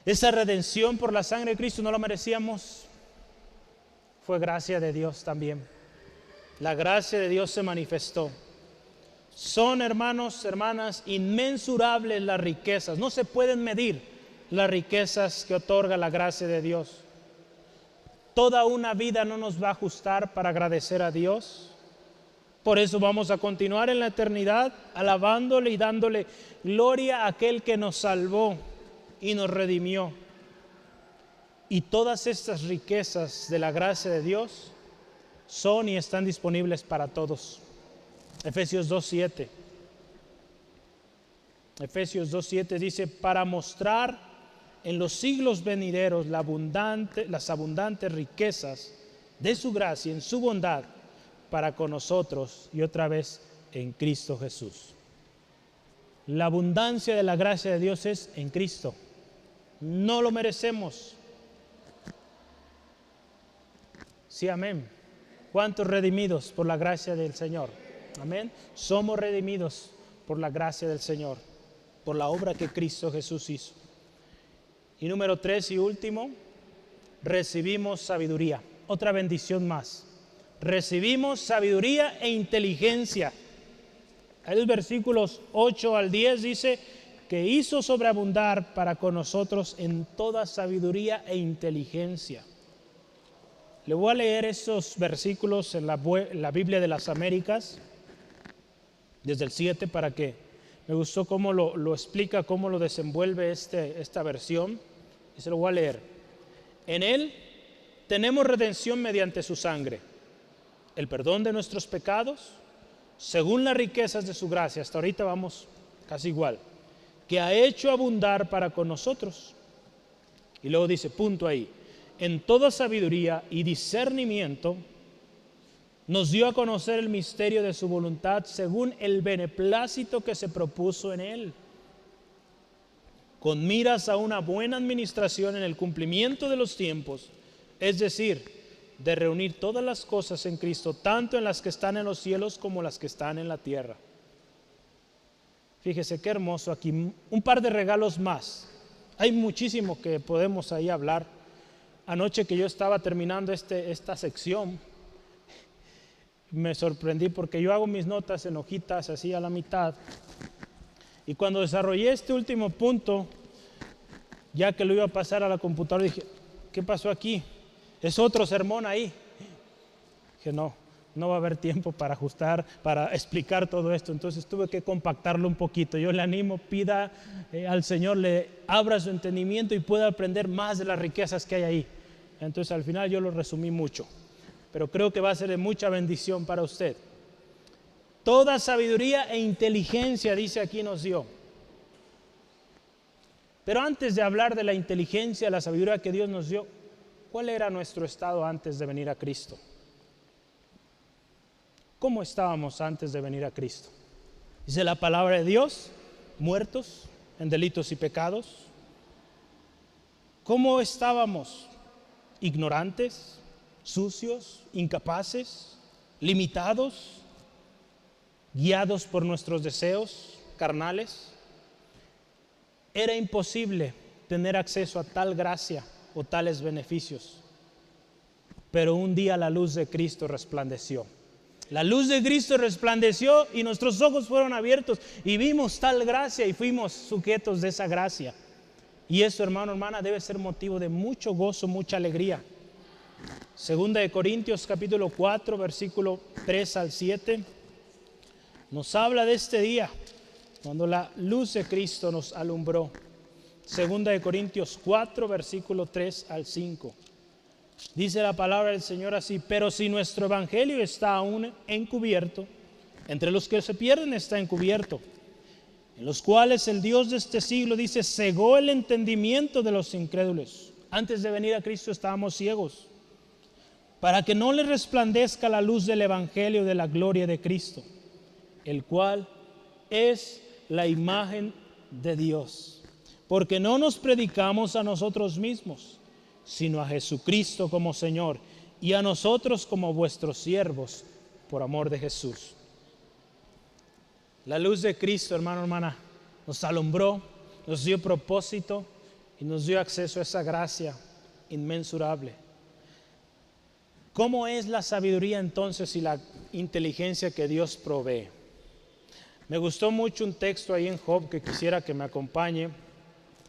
Esa redención por la sangre de Cristo no lo merecíamos, fue gracia de Dios también. La gracia de Dios se manifestó. Son, hermanos, hermanas, inmensurables las riquezas, no se pueden medir las riquezas que otorga la gracia de Dios. Toda una vida no nos va a ajustar para agradecer a Dios. Por eso vamos a continuar en la eternidad alabándole y dándole gloria a aquel que nos salvó y nos redimió. Y todas estas riquezas de la gracia de Dios son y están disponibles para todos. Efesios 2:7. Efesios 2:7 dice, para mostrar en los siglos venideros las abundantes riquezas de su gracia en su bondad para con nosotros, y otra vez en Cristo Jesús. La abundancia de la gracia de Dios es en Cristo. No lo merecemos. Sí, amén. ¿Cuántos redimidos por la gracia del Señor? Amén. Somos redimidos por la gracia del Señor, por la obra que Cristo Jesús hizo. Y número 3 y último, recibimos sabiduría. Otra bendición más. Recibimos sabiduría e inteligencia. En los versículos 8 al 10 dice que hizo sobreabundar para con nosotros en toda sabiduría e inteligencia. Le voy a leer esos versículos en la Biblia de las Américas, desde el 7, para que me gustó cómo lo explica, cómo lo desenvuelve esta versión. Y se lo voy a leer. En Él tenemos redención mediante su sangre, el perdón de nuestros pecados, según las riquezas de su gracia. Hasta ahorita vamos casi igual. Que ha hecho abundar para con nosotros. Y luego dice, punto ahí, en toda sabiduría y discernimiento, nos dio a conocer el misterio de su voluntad según el beneplácito que se propuso en él, con miras a una buena administración en el cumplimiento de los tiempos, es decir, de reunir todas las cosas en Cristo, tanto en las que están en los cielos como las que están en la tierra. Fíjese qué hermoso aquí, un par de regalos más. Hay muchísimo que podemos ahí hablar. Anoche que yo estaba terminando esta sección, me sorprendí porque yo hago mis notas en hojitas así a la mitad. Y cuando desarrollé este último punto, ya que lo iba a pasar a la computadora, dije, ¿qué pasó aquí? Es otro sermón ahí. Dije, no va a haber tiempo para ajustar, para explicar todo esto. Entonces tuve que compactarlo un poquito. Yo le animo, pida al Señor, le abra su entendimiento y pueda aprender más de las riquezas que hay ahí. Entonces al final yo lo resumí mucho, pero creo que va a ser de mucha bendición para usted. Toda sabiduría e inteligencia, dice aquí, nos dio. Pero antes de hablar de la inteligencia, la sabiduría que Dios nos dio, ¿cuál era nuestro estado antes de venir a Cristo? ¿Cómo estábamos antes de venir a Cristo? Dice la palabra de Dios, muertos en delitos y pecados. ¿Cómo estábamos? Ignorantes, sucios, incapaces, limitados, guiados por nuestros deseos carnales. Era imposible tener acceso a tal gracia o tales beneficios. Pero un día la luz de Cristo resplandeció. La luz de Cristo resplandeció y nuestros ojos fueron abiertos y vimos tal gracia y fuimos sujetos de esa gracia. Y eso, hermano, hermana, debe ser motivo de mucho gozo, mucha alegría. Segunda de Corintios capítulo 4, versículo 3 al 7, nos habla de este día, cuando la luz de Cristo nos alumbró. Segunda de Corintios 4, versículo 3 al 5. Dice la palabra del Señor así: pero si nuestro evangelio está aún encubierto, entre los que se pierden está encubierto, en los cuales el Dios de este siglo, dice, cegó el entendimiento de los incrédulos. Antes de venir a Cristo estábamos ciegos, para que no les resplandezca la luz del evangelio de la gloria de Cristo, el cual es la imagen de Dios. Porque no nos predicamos a nosotros mismos, sino a Jesucristo como Señor, y a nosotros como vuestros siervos, por amor de Jesús. La luz de Cristo, hermano, hermana, nos alumbró, nos dio propósito y nos dio acceso a esa gracia inmensurable. ¿Cómo es la sabiduría entonces y la inteligencia que Dios provee? Me gustó mucho un texto ahí en Job que quisiera que me acompañe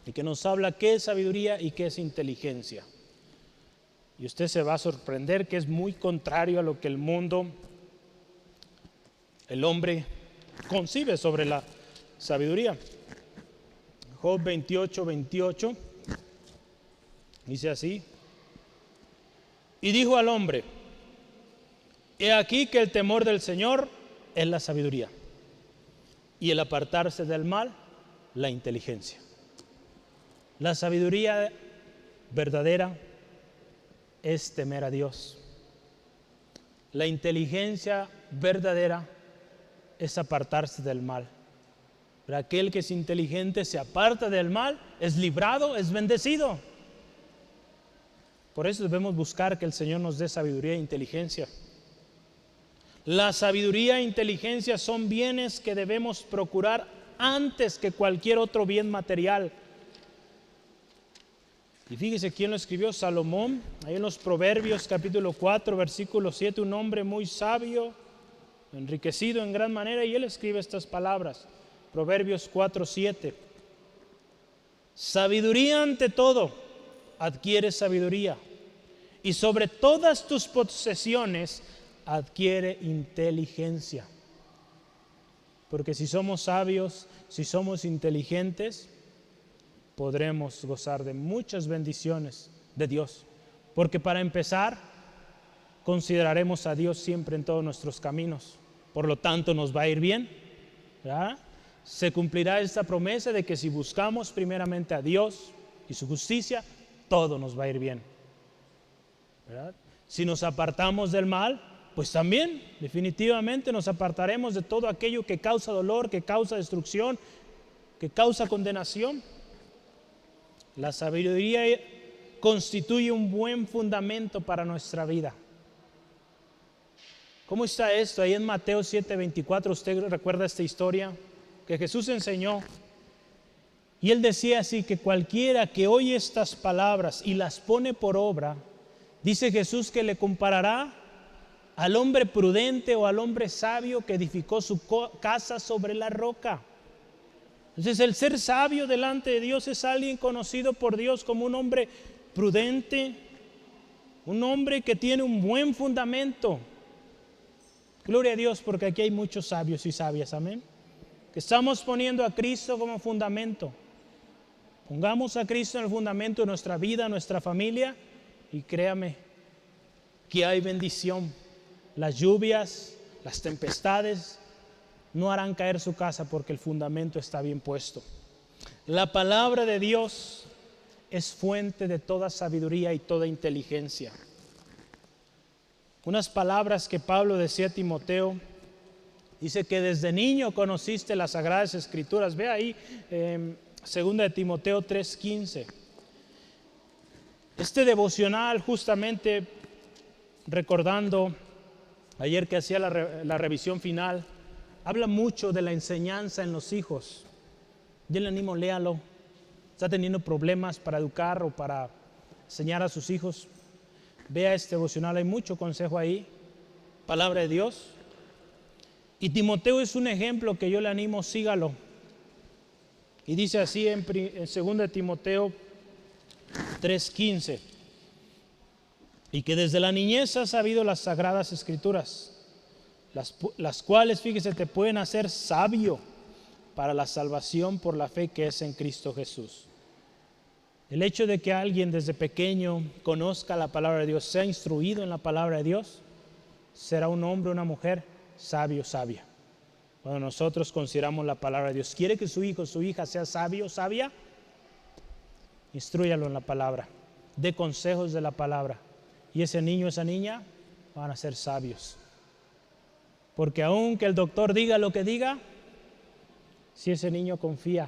y que nos habla qué es sabiduría y qué es inteligencia. Y usted se va a sorprender que es muy contrario a lo que el mundo, el hombre, concibe sobre la sabiduría. Job 28:28 dice así: y dijo al hombre, he aquí que el temor del Señor es la sabiduría, y el apartarse del mal, la inteligencia. La sabiduría verdadera es temer a Dios. La inteligencia verdadera es apartarse del mal. Pero aquel que es inteligente se aparta del mal, es librado, es bendecido. Por eso debemos buscar que el Señor nos dé sabiduría e inteligencia. La sabiduría e inteligencia son bienes que debemos procurar antes que cualquier otro bien material. Y fíjese quién lo escribió: Salomón, ahí en los Proverbios capítulo 4, versículo 7, un hombre muy sabio, enriquecido en gran manera, y él escribe estas palabras, Proverbios 4, 7. Sabiduría ante todo, adquiere sabiduría, y sobre todas tus posesiones adquiere inteligencia. Porque si somos sabios, si somos inteligentes, podremos gozar de muchas bendiciones de Dios. Porque para empezar, consideraremos a Dios siempre en todos nuestros caminos. Por lo tanto, nos va a ir bien, ¿verdad? Se cumplirá esta promesa de que si buscamos primeramente a Dios y su justicia, todo nos va a ir bien, ¿verdad? Si nos apartamos del mal, pues también definitivamente nos apartaremos de todo aquello que causa dolor, que causa destrucción, que causa condenación. La sabiduría constituye un buen fundamento para nuestra vida. ¿Cómo está esto? Ahí en Mateo 7:24, usted recuerda esta historia que Jesús enseñó. Y él decía así, que cualquiera que oye estas palabras y las pone por obra, dice Jesús que le comparará al hombre prudente o al hombre sabio que edificó su casa sobre la roca. Entonces el ser sabio delante de Dios es alguien conocido por Dios como un hombre prudente, un hombre que tiene un buen fundamento. Gloria a Dios, porque aquí hay muchos sabios y sabias, amén. Que estamos poniendo a Cristo como fundamento. Pongamos a Cristo en el fundamento de nuestra vida, nuestra familia, y créame que hay bendición. Las lluvias, las tempestades no harán caer su casa porque el fundamento está bien puesto. La palabra de Dios es fuente de toda sabiduría y toda inteligencia. Unas palabras que Pablo decía a Timoteo, dice que desde niño conociste las Sagradas Escrituras. Ve ahí, 2 de Timoteo 3:15. Este devocional, justamente recordando ayer que hacía la revisión final, habla mucho de la enseñanza en los hijos. Yo le animo, léalo. Está teniendo problemas para educar o para enseñar a sus hijos, vea este devocional, hay mucho consejo ahí, palabra de Dios. Y Timoteo es un ejemplo que yo le animo, sígalo. Y dice así en 2 de Timoteo 3:15, y que desde la niñez has sabido las Sagradas Escrituras, las cuales, fíjese, te pueden hacer sabio para la salvación por la fe que es en Cristo Jesús. El hecho de que alguien desde pequeño conozca la palabra de Dios, sea instruido en la palabra de Dios, será un hombre o una mujer sabio, sabia. Cuando nosotros consideramos la palabra de Dios, ¿quiere que su hijo o su hija sea sabio, sabia? Instrúyalo en la palabra, dé consejos de la palabra, y ese niño o esa niña van a ser sabios. Porque aunque el doctor diga lo que diga, si ese niño confía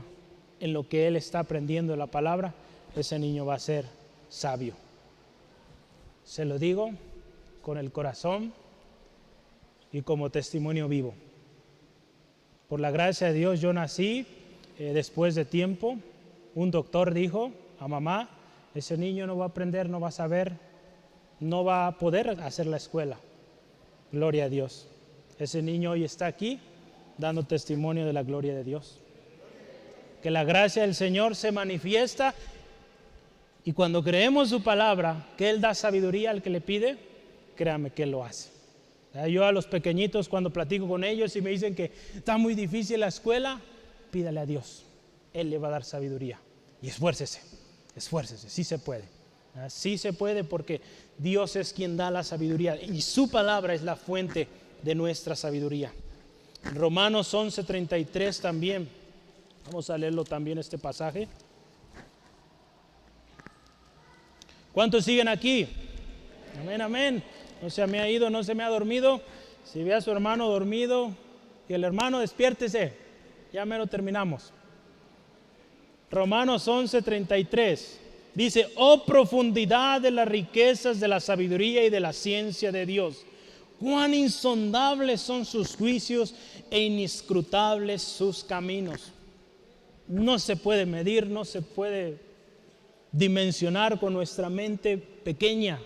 en lo que él está aprendiendo de la palabra, ese niño va a ser sabio. Se lo digo con el corazón y como testimonio vivo. Por la gracia de Dios, yo nací después de tiempo. Un doctor dijo a mamá, ese niño no va a aprender, no va a saber, no va a poder hacer la escuela. Gloria a Dios. Ese niño hoy está aquí dando testimonio de la gloria de Dios. Que la gracia del Señor se manifiesta, y cuando creemos su palabra, que Él da sabiduría al que le pide, créame que Él lo hace. Yo a los pequeñitos, cuando platico con ellos y me dicen que está muy difícil la escuela, pídale a Dios, Él le va a dar sabiduría. Y esfuércese, sí se puede. Sí se puede, porque Dios es quien da la sabiduría y su palabra es la fuente de nuestra sabiduría. Romanos 11:33 también, vamos a leerlo también este pasaje. ¿Cuántos siguen aquí? Amén, amén. No se me ha ido, no se me ha dormido. Si ve a su hermano dormido y el hermano, despiértese, ya mero terminamos. Romanos 11:33 dice: oh profundidad de las riquezas de la sabiduría y de la ciencia de Dios, cuán insondables son sus juicios e inescrutables sus caminos. No se puede medir, no se puede dimensionar con nuestra mente pequeña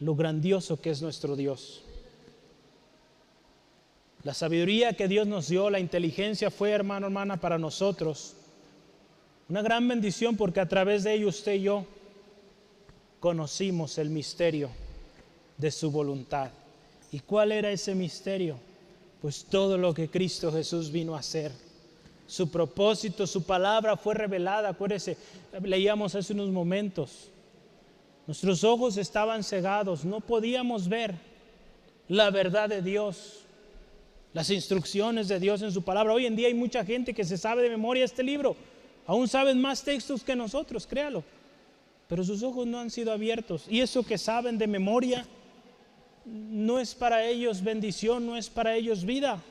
lo grandioso que es nuestro Dios. La sabiduría que Dios nos dio, la inteligencia fue, hermano, hermana, para nosotros una gran bendición, porque a través de ello usted y yo conocimos el misterio de su voluntad. ¿Y cuál era ese misterio? Pues todo lo que Cristo Jesús vino a hacer. Su propósito, su palabra fue revelada. Acuérdese, leíamos hace unos momentos. Nuestros ojos estaban cegados, no podíamos ver la verdad de Dios, las instrucciones de Dios en su palabra. Hoy en día hay mucha gente que se sabe de memoria este libro. Aún saben más textos que nosotros, créalo. Pero sus ojos no han sido abiertos. Y eso que saben de memoria, no es para ellos bendición, no es para ellos vida,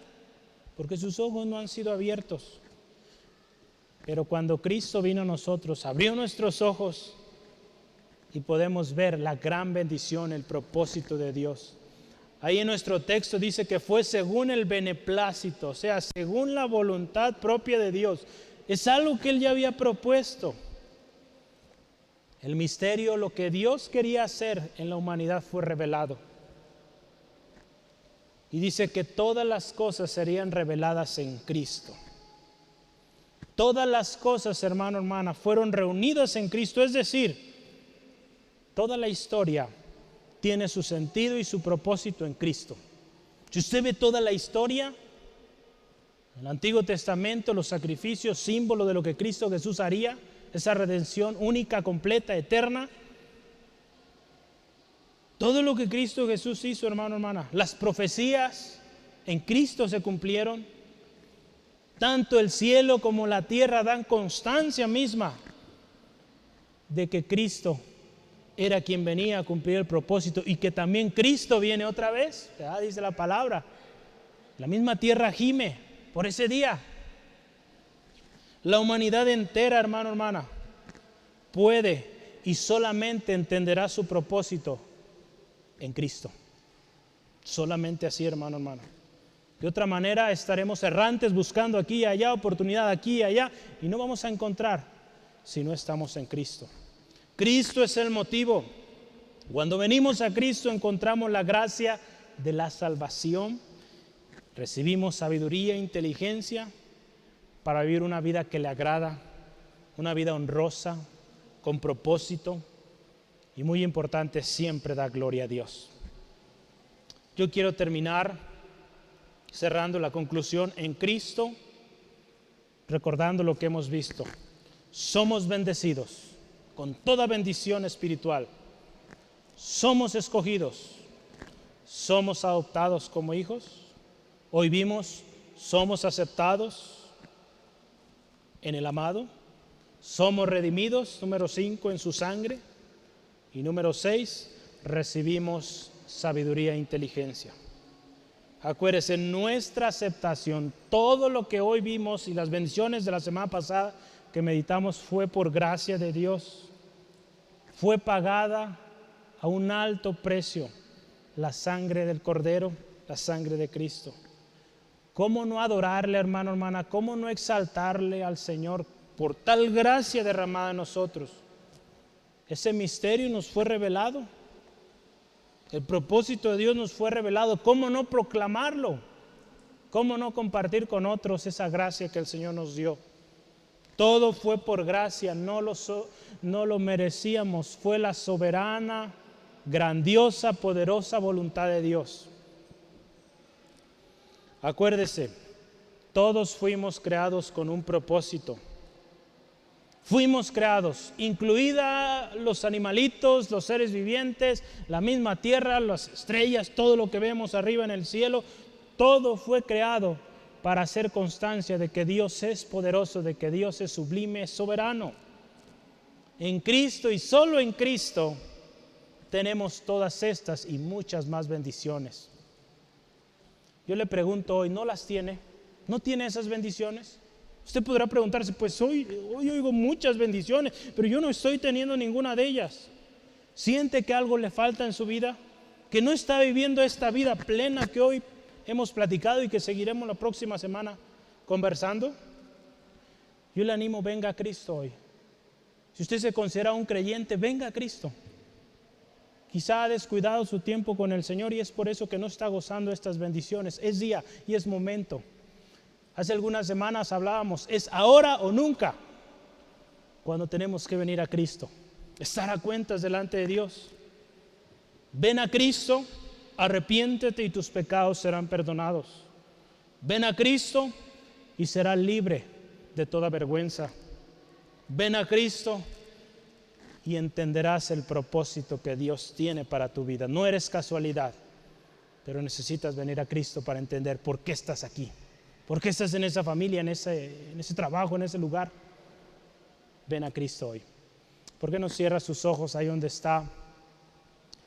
porque sus ojos no han sido abiertos. Pero cuando Cristo vino a nosotros, abrió nuestros ojos y podemos ver la gran bendición, el propósito de Dios. Ahí en nuestro texto dice que fue según el beneplácito, o sea, según la voluntad propia de Dios. Es algo que Él ya había propuesto. El misterio, lo que Dios quería hacer en la humanidad fue revelado. Y dice que todas las cosas serían reveladas en Cristo. Todas las cosas, hermano, hermana, fueron reunidas en Cristo. Es decir, toda la historia tiene su sentido y su propósito en Cristo. Si usted ve toda la historia, en el Antiguo Testamento, los sacrificios, símbolo de lo que Cristo Jesús haría, esa redención única, completa, eterna. Todo lo que Cristo Jesús hizo, hermano, hermana, las profecías en Cristo se cumplieron. Tanto el cielo como la tierra dan constancia misma de que Cristo era quien venía a cumplir el propósito y que también Cristo viene otra vez, ¿verdad? Dice la palabra. La misma tierra gime por ese día. La humanidad entera, hermano, hermana, puede y solamente entenderá su propósito en Cristo. Solamente así, hermano, hermana. De otra manera estaremos errantes buscando aquí y allá, oportunidad aquí y allá, y no vamos a encontrar si no estamos en Cristo. Cristo es el motivo. Cuando venimos a Cristo encontramos la gracia de la salvación, recibimos sabiduría e inteligencia para vivir una vida que le agrada, una vida honrosa, con propósito y muy importante, siempre da gloria a Dios. Yo quiero terminar cerrando la conclusión en Cristo, recordando lo que hemos visto. Somos bendecidos con toda bendición espiritual. Somos escogidos. Somos adoptados como hijos. Hoy vimos, somos aceptados en el amado. Somos redimidos, número 5, en su sangre. Y número 6, recibimos sabiduría e inteligencia. Acuérdese, nuestra aceptación, todo lo que hoy vimos y las bendiciones de la semana pasada que meditamos fue por gracia de Dios. Fue pagada a un alto precio la sangre del Cordero, la sangre de Cristo. ¿Cómo no adorarle, hermano, hermana? ¿Cómo no exaltarle al Señor por tal gracia derramada en nosotros? Ese misterio nos fue revelado. El propósito de Dios nos fue revelado. ¿Cómo no proclamarlo? ¿Cómo no compartir con otros esa gracia que el Señor nos dio? Todo fue por gracia, no lo merecíamos. Fue la soberana, grandiosa, poderosa voluntad de Dios. Acuérdese, todos fuimos creados con un propósito. Fuimos creados, incluida los animalitos, los seres vivientes, la misma tierra, las estrellas, todo lo que vemos arriba en el cielo, todo fue creado para hacer constancia de que Dios es poderoso, de que Dios es sublime, es soberano. En Cristo y solo en Cristo tenemos todas estas y muchas más bendiciones. Yo le pregunto hoy, ¿no las tiene? ¿No tiene esas bendiciones? Usted podrá preguntarse, pues hoy oigo muchas bendiciones, pero yo no estoy teniendo ninguna de ellas. ¿Siente que algo le falta en su vida? ¿Que no está viviendo esta vida plena que hoy hemos platicado y que seguiremos la próxima semana conversando? Yo le animo, venga a Cristo hoy. Si usted se considera un creyente, venga a Cristo. Quizá ha descuidado su tiempo con el Señor y es por eso que no está gozando estas bendiciones. Es día y es momento. Hace algunas semanas hablábamos, es ahora o nunca cuando tenemos que venir a Cristo, estar a cuentas delante de Dios. Ven a Cristo, arrepiéntete y tus pecados serán perdonados. Ven a Cristo y serás libre de toda vergüenza. Ven a Cristo y entenderás el propósito que Dios tiene para tu vida. No eres casualidad, pero necesitas venir a Cristo para entender por qué estás aquí. ¿Por qué estás en esa familia, en ese trabajo, en ese lugar? Ven a Cristo hoy. ¿Por qué no cierra sus ojos ahí donde está?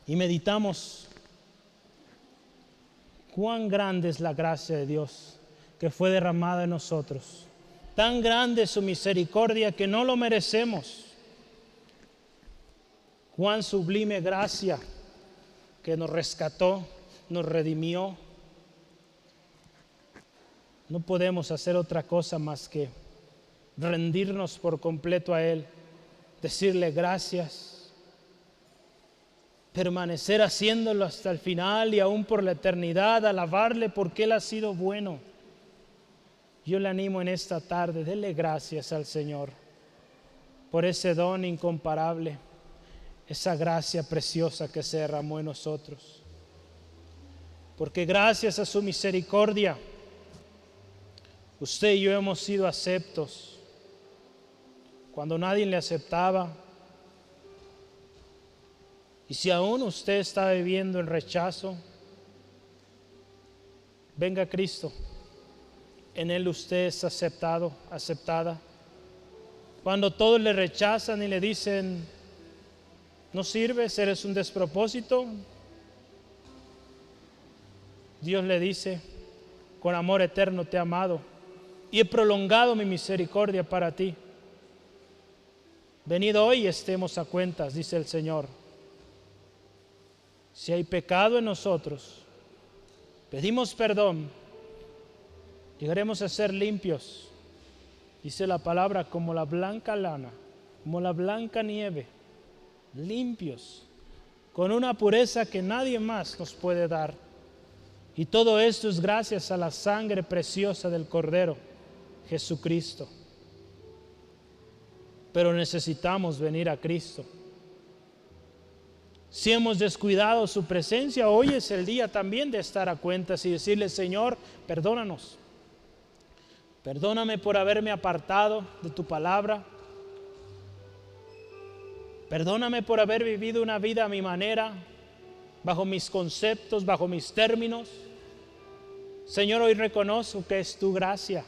Y meditamos cuán grande es la gracia de Dios que fue derramada en nosotros. Tan grande es su misericordia que no lo merecemos. Cuán sublime gracia que nos rescató, nos redimió. No podemos hacer otra cosa más que rendirnos por completo a Él, decirle gracias, permanecer haciéndolo hasta el final y aún por la eternidad, alabarle porque Él ha sido bueno. Yo le animo en esta tarde, dele gracias al Señor por ese don incomparable, esa gracia preciosa que se derramó en nosotros. Porque gracias a su misericordia, usted y yo hemos sido aceptos. Cuando nadie le aceptaba, y si aún usted está viviendo en rechazo, venga a Cristo. En Él usted es aceptado, aceptada. Cuando todos le rechazan y le dicen, no sirves, eres un despropósito, Dios le dice, con amor eterno te he amado y he prolongado mi misericordia para ti. Venid hoy y estemos a cuentas, dice el Señor. Si hay pecado en nosotros, pedimos perdón, llegaremos a ser limpios, dice la palabra, como la blanca lana, como la blanca nieve, limpios, con una pureza que nadie más nos puede dar. Y todo esto es gracias a la sangre preciosa del Cordero, Jesucristo. Pero necesitamos venir a Cristo. Si hemos descuidado su presencia, hoy es el día también de estar a cuentas y decirle, Señor, perdónanos. Perdóname por haberme apartado de tu palabra. Perdóname por haber vivido una vida a mi manera, bajo mis conceptos, bajo mis términos. Señor, hoy reconozco que es tu gracia,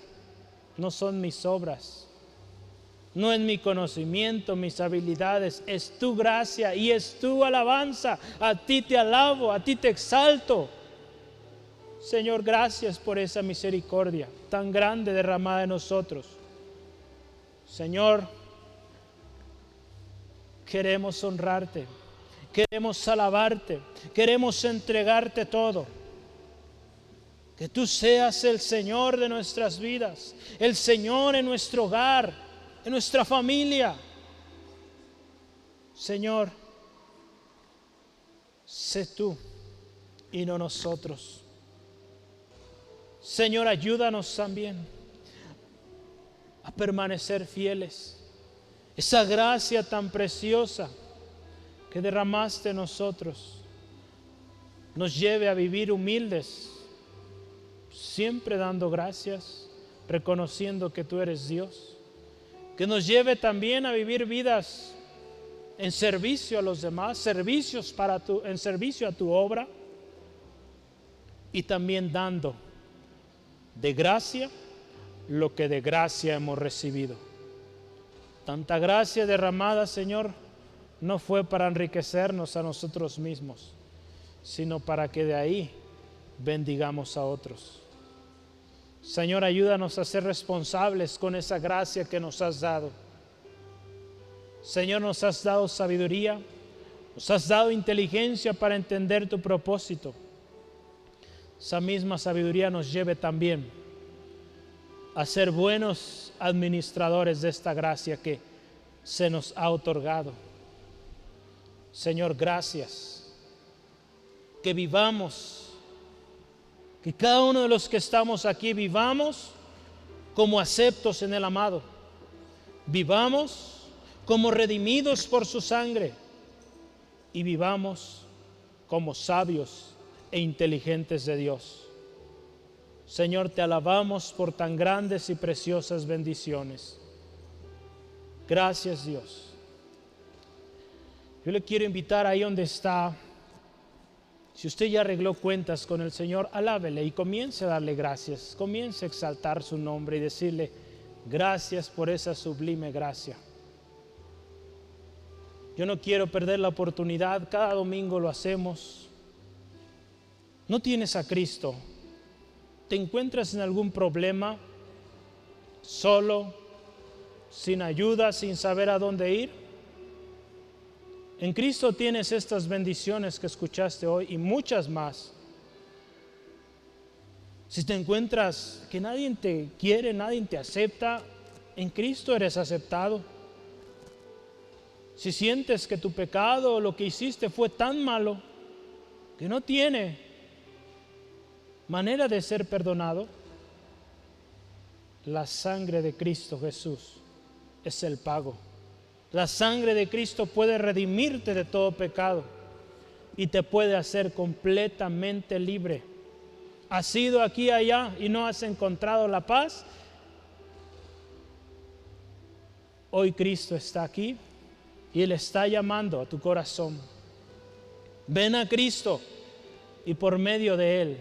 no son mis obras, no es mi conocimiento, mis habilidades, es tu gracia y es tu alabanza. A ti te alabo, a ti te exalto. Señor, gracias por esa misericordia tan grande derramada en nosotros. Señor, queremos honrarte, queremos alabarte, queremos entregarte todo. Que tú seas el Señor de nuestras vidas, el Señor en nuestro hogar, en nuestra familia. Señor, sé tú y no nosotros. Señor, ayúdanos también a permanecer fieles. Esa gracia tan preciosa que derramaste en nosotros nos lleve a vivir humildes, siempre dando gracias, reconociendo que tú eres Dios. Que nos lleve también a vivir vidas en servicio a los demás, en servicio a tu obra, y también dando de gracia lo que de gracia hemos recibido. Tanta gracia derramada, Señor, no fue para enriquecernos a nosotros mismos, sino para que de ahí bendigamos a otros. Señor, ayúdanos a ser responsables con esa gracia que nos has dado. Señor, nos has dado sabiduría, nos has dado inteligencia para entender tu propósito. Esa misma sabiduría nos lleve también a ser buenos administradores de esta gracia que se nos ha otorgado. Señor, gracias. Que vivamos, que cada uno de los que estamos aquí vivamos como aceptos en el amado. Vivamos como redimidos por su sangre y vivamos como sabios e inteligentes de Dios. Señor, te alabamos por tan grandes y preciosas bendiciones. Gracias, Dios. Yo le quiero invitar ahí donde está. Si usted ya arregló cuentas con el Señor, alábele y comience a darle gracias. Comience a exaltar su nombre y decirle gracias por esa sublime gracia. Yo no quiero perder la oportunidad. Cada domingo lo hacemos. no tienes a Cristo, te encuentras en algún problema, solo, sin ayuda, sin saber a dónde ir, en Cristo tienes estas bendiciones que escuchaste hoy y muchas más. Si te encuentras que nadie te quiere, nadie te acepta, en Cristo eres aceptado. Si sientes que tu pecado o lo que hiciste fue tan malo que no tiene manera de ser perdonado, la sangre de Cristo Jesús es el pago. La sangre de Cristo puede redimirte de todo pecado y te puede hacer completamente libre. ¿Has ido aquí y allá y no has encontrado la paz? Hoy Cristo está aquí y Él está llamando a tu corazón. Ven a Cristo y por medio de Él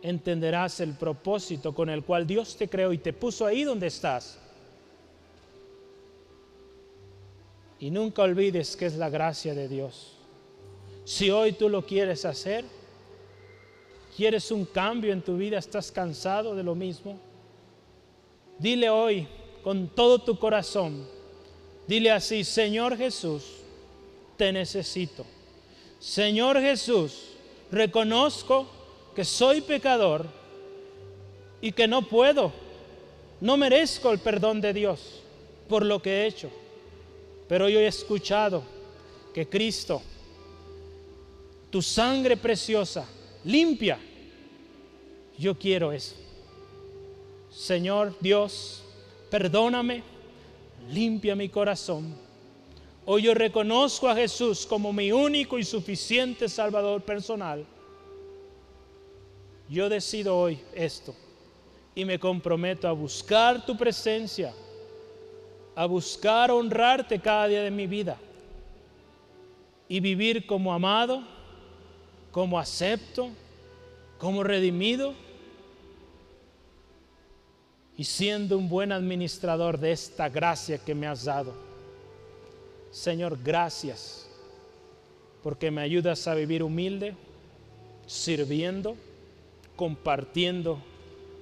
entenderás el propósito con el cual Dios te creó y te puso ahí donde estás. Y nunca olvides que es la gracia de Dios. Si hoy tú lo quieres hacer, quieres un cambio en tu vida, estás cansado de lo mismo, dile hoy con todo tu corazón, dile así: Señor Jesús, te necesito. Señor Jesús, reconozco que soy pecador y que no puedo, no merezco el perdón de Dios por lo que he hecho. Pero yo he escuchado que Cristo, tu sangre preciosa, limpia. Yo quiero eso. Señor Dios, perdóname, limpia mi corazón. Hoy yo reconozco a Jesús como mi único y suficiente Salvador personal. Yo decido hoy esto y me comprometo a buscar tu presencia, a buscar honrarte cada día de mi vida y vivir como amado, como acepto, como redimido y siendo un buen administrador de esta gracia que me has dado. Señor, gracias porque me ayudas a vivir humilde, sirviendo, compartiendo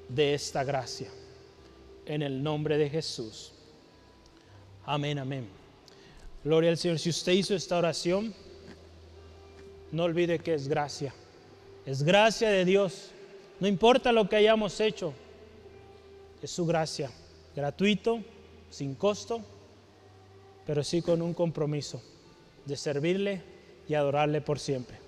de esta gracia. En el nombre de Jesús. Amén, amén. Gloria al Señor. Si usted hizo esta oración, no olvide que es gracia. Es gracia de Dios. No importa lo que hayamos hecho, es su gracia. Gratuito, sin costo, pero sí con un compromiso de servirle y adorarle por siempre.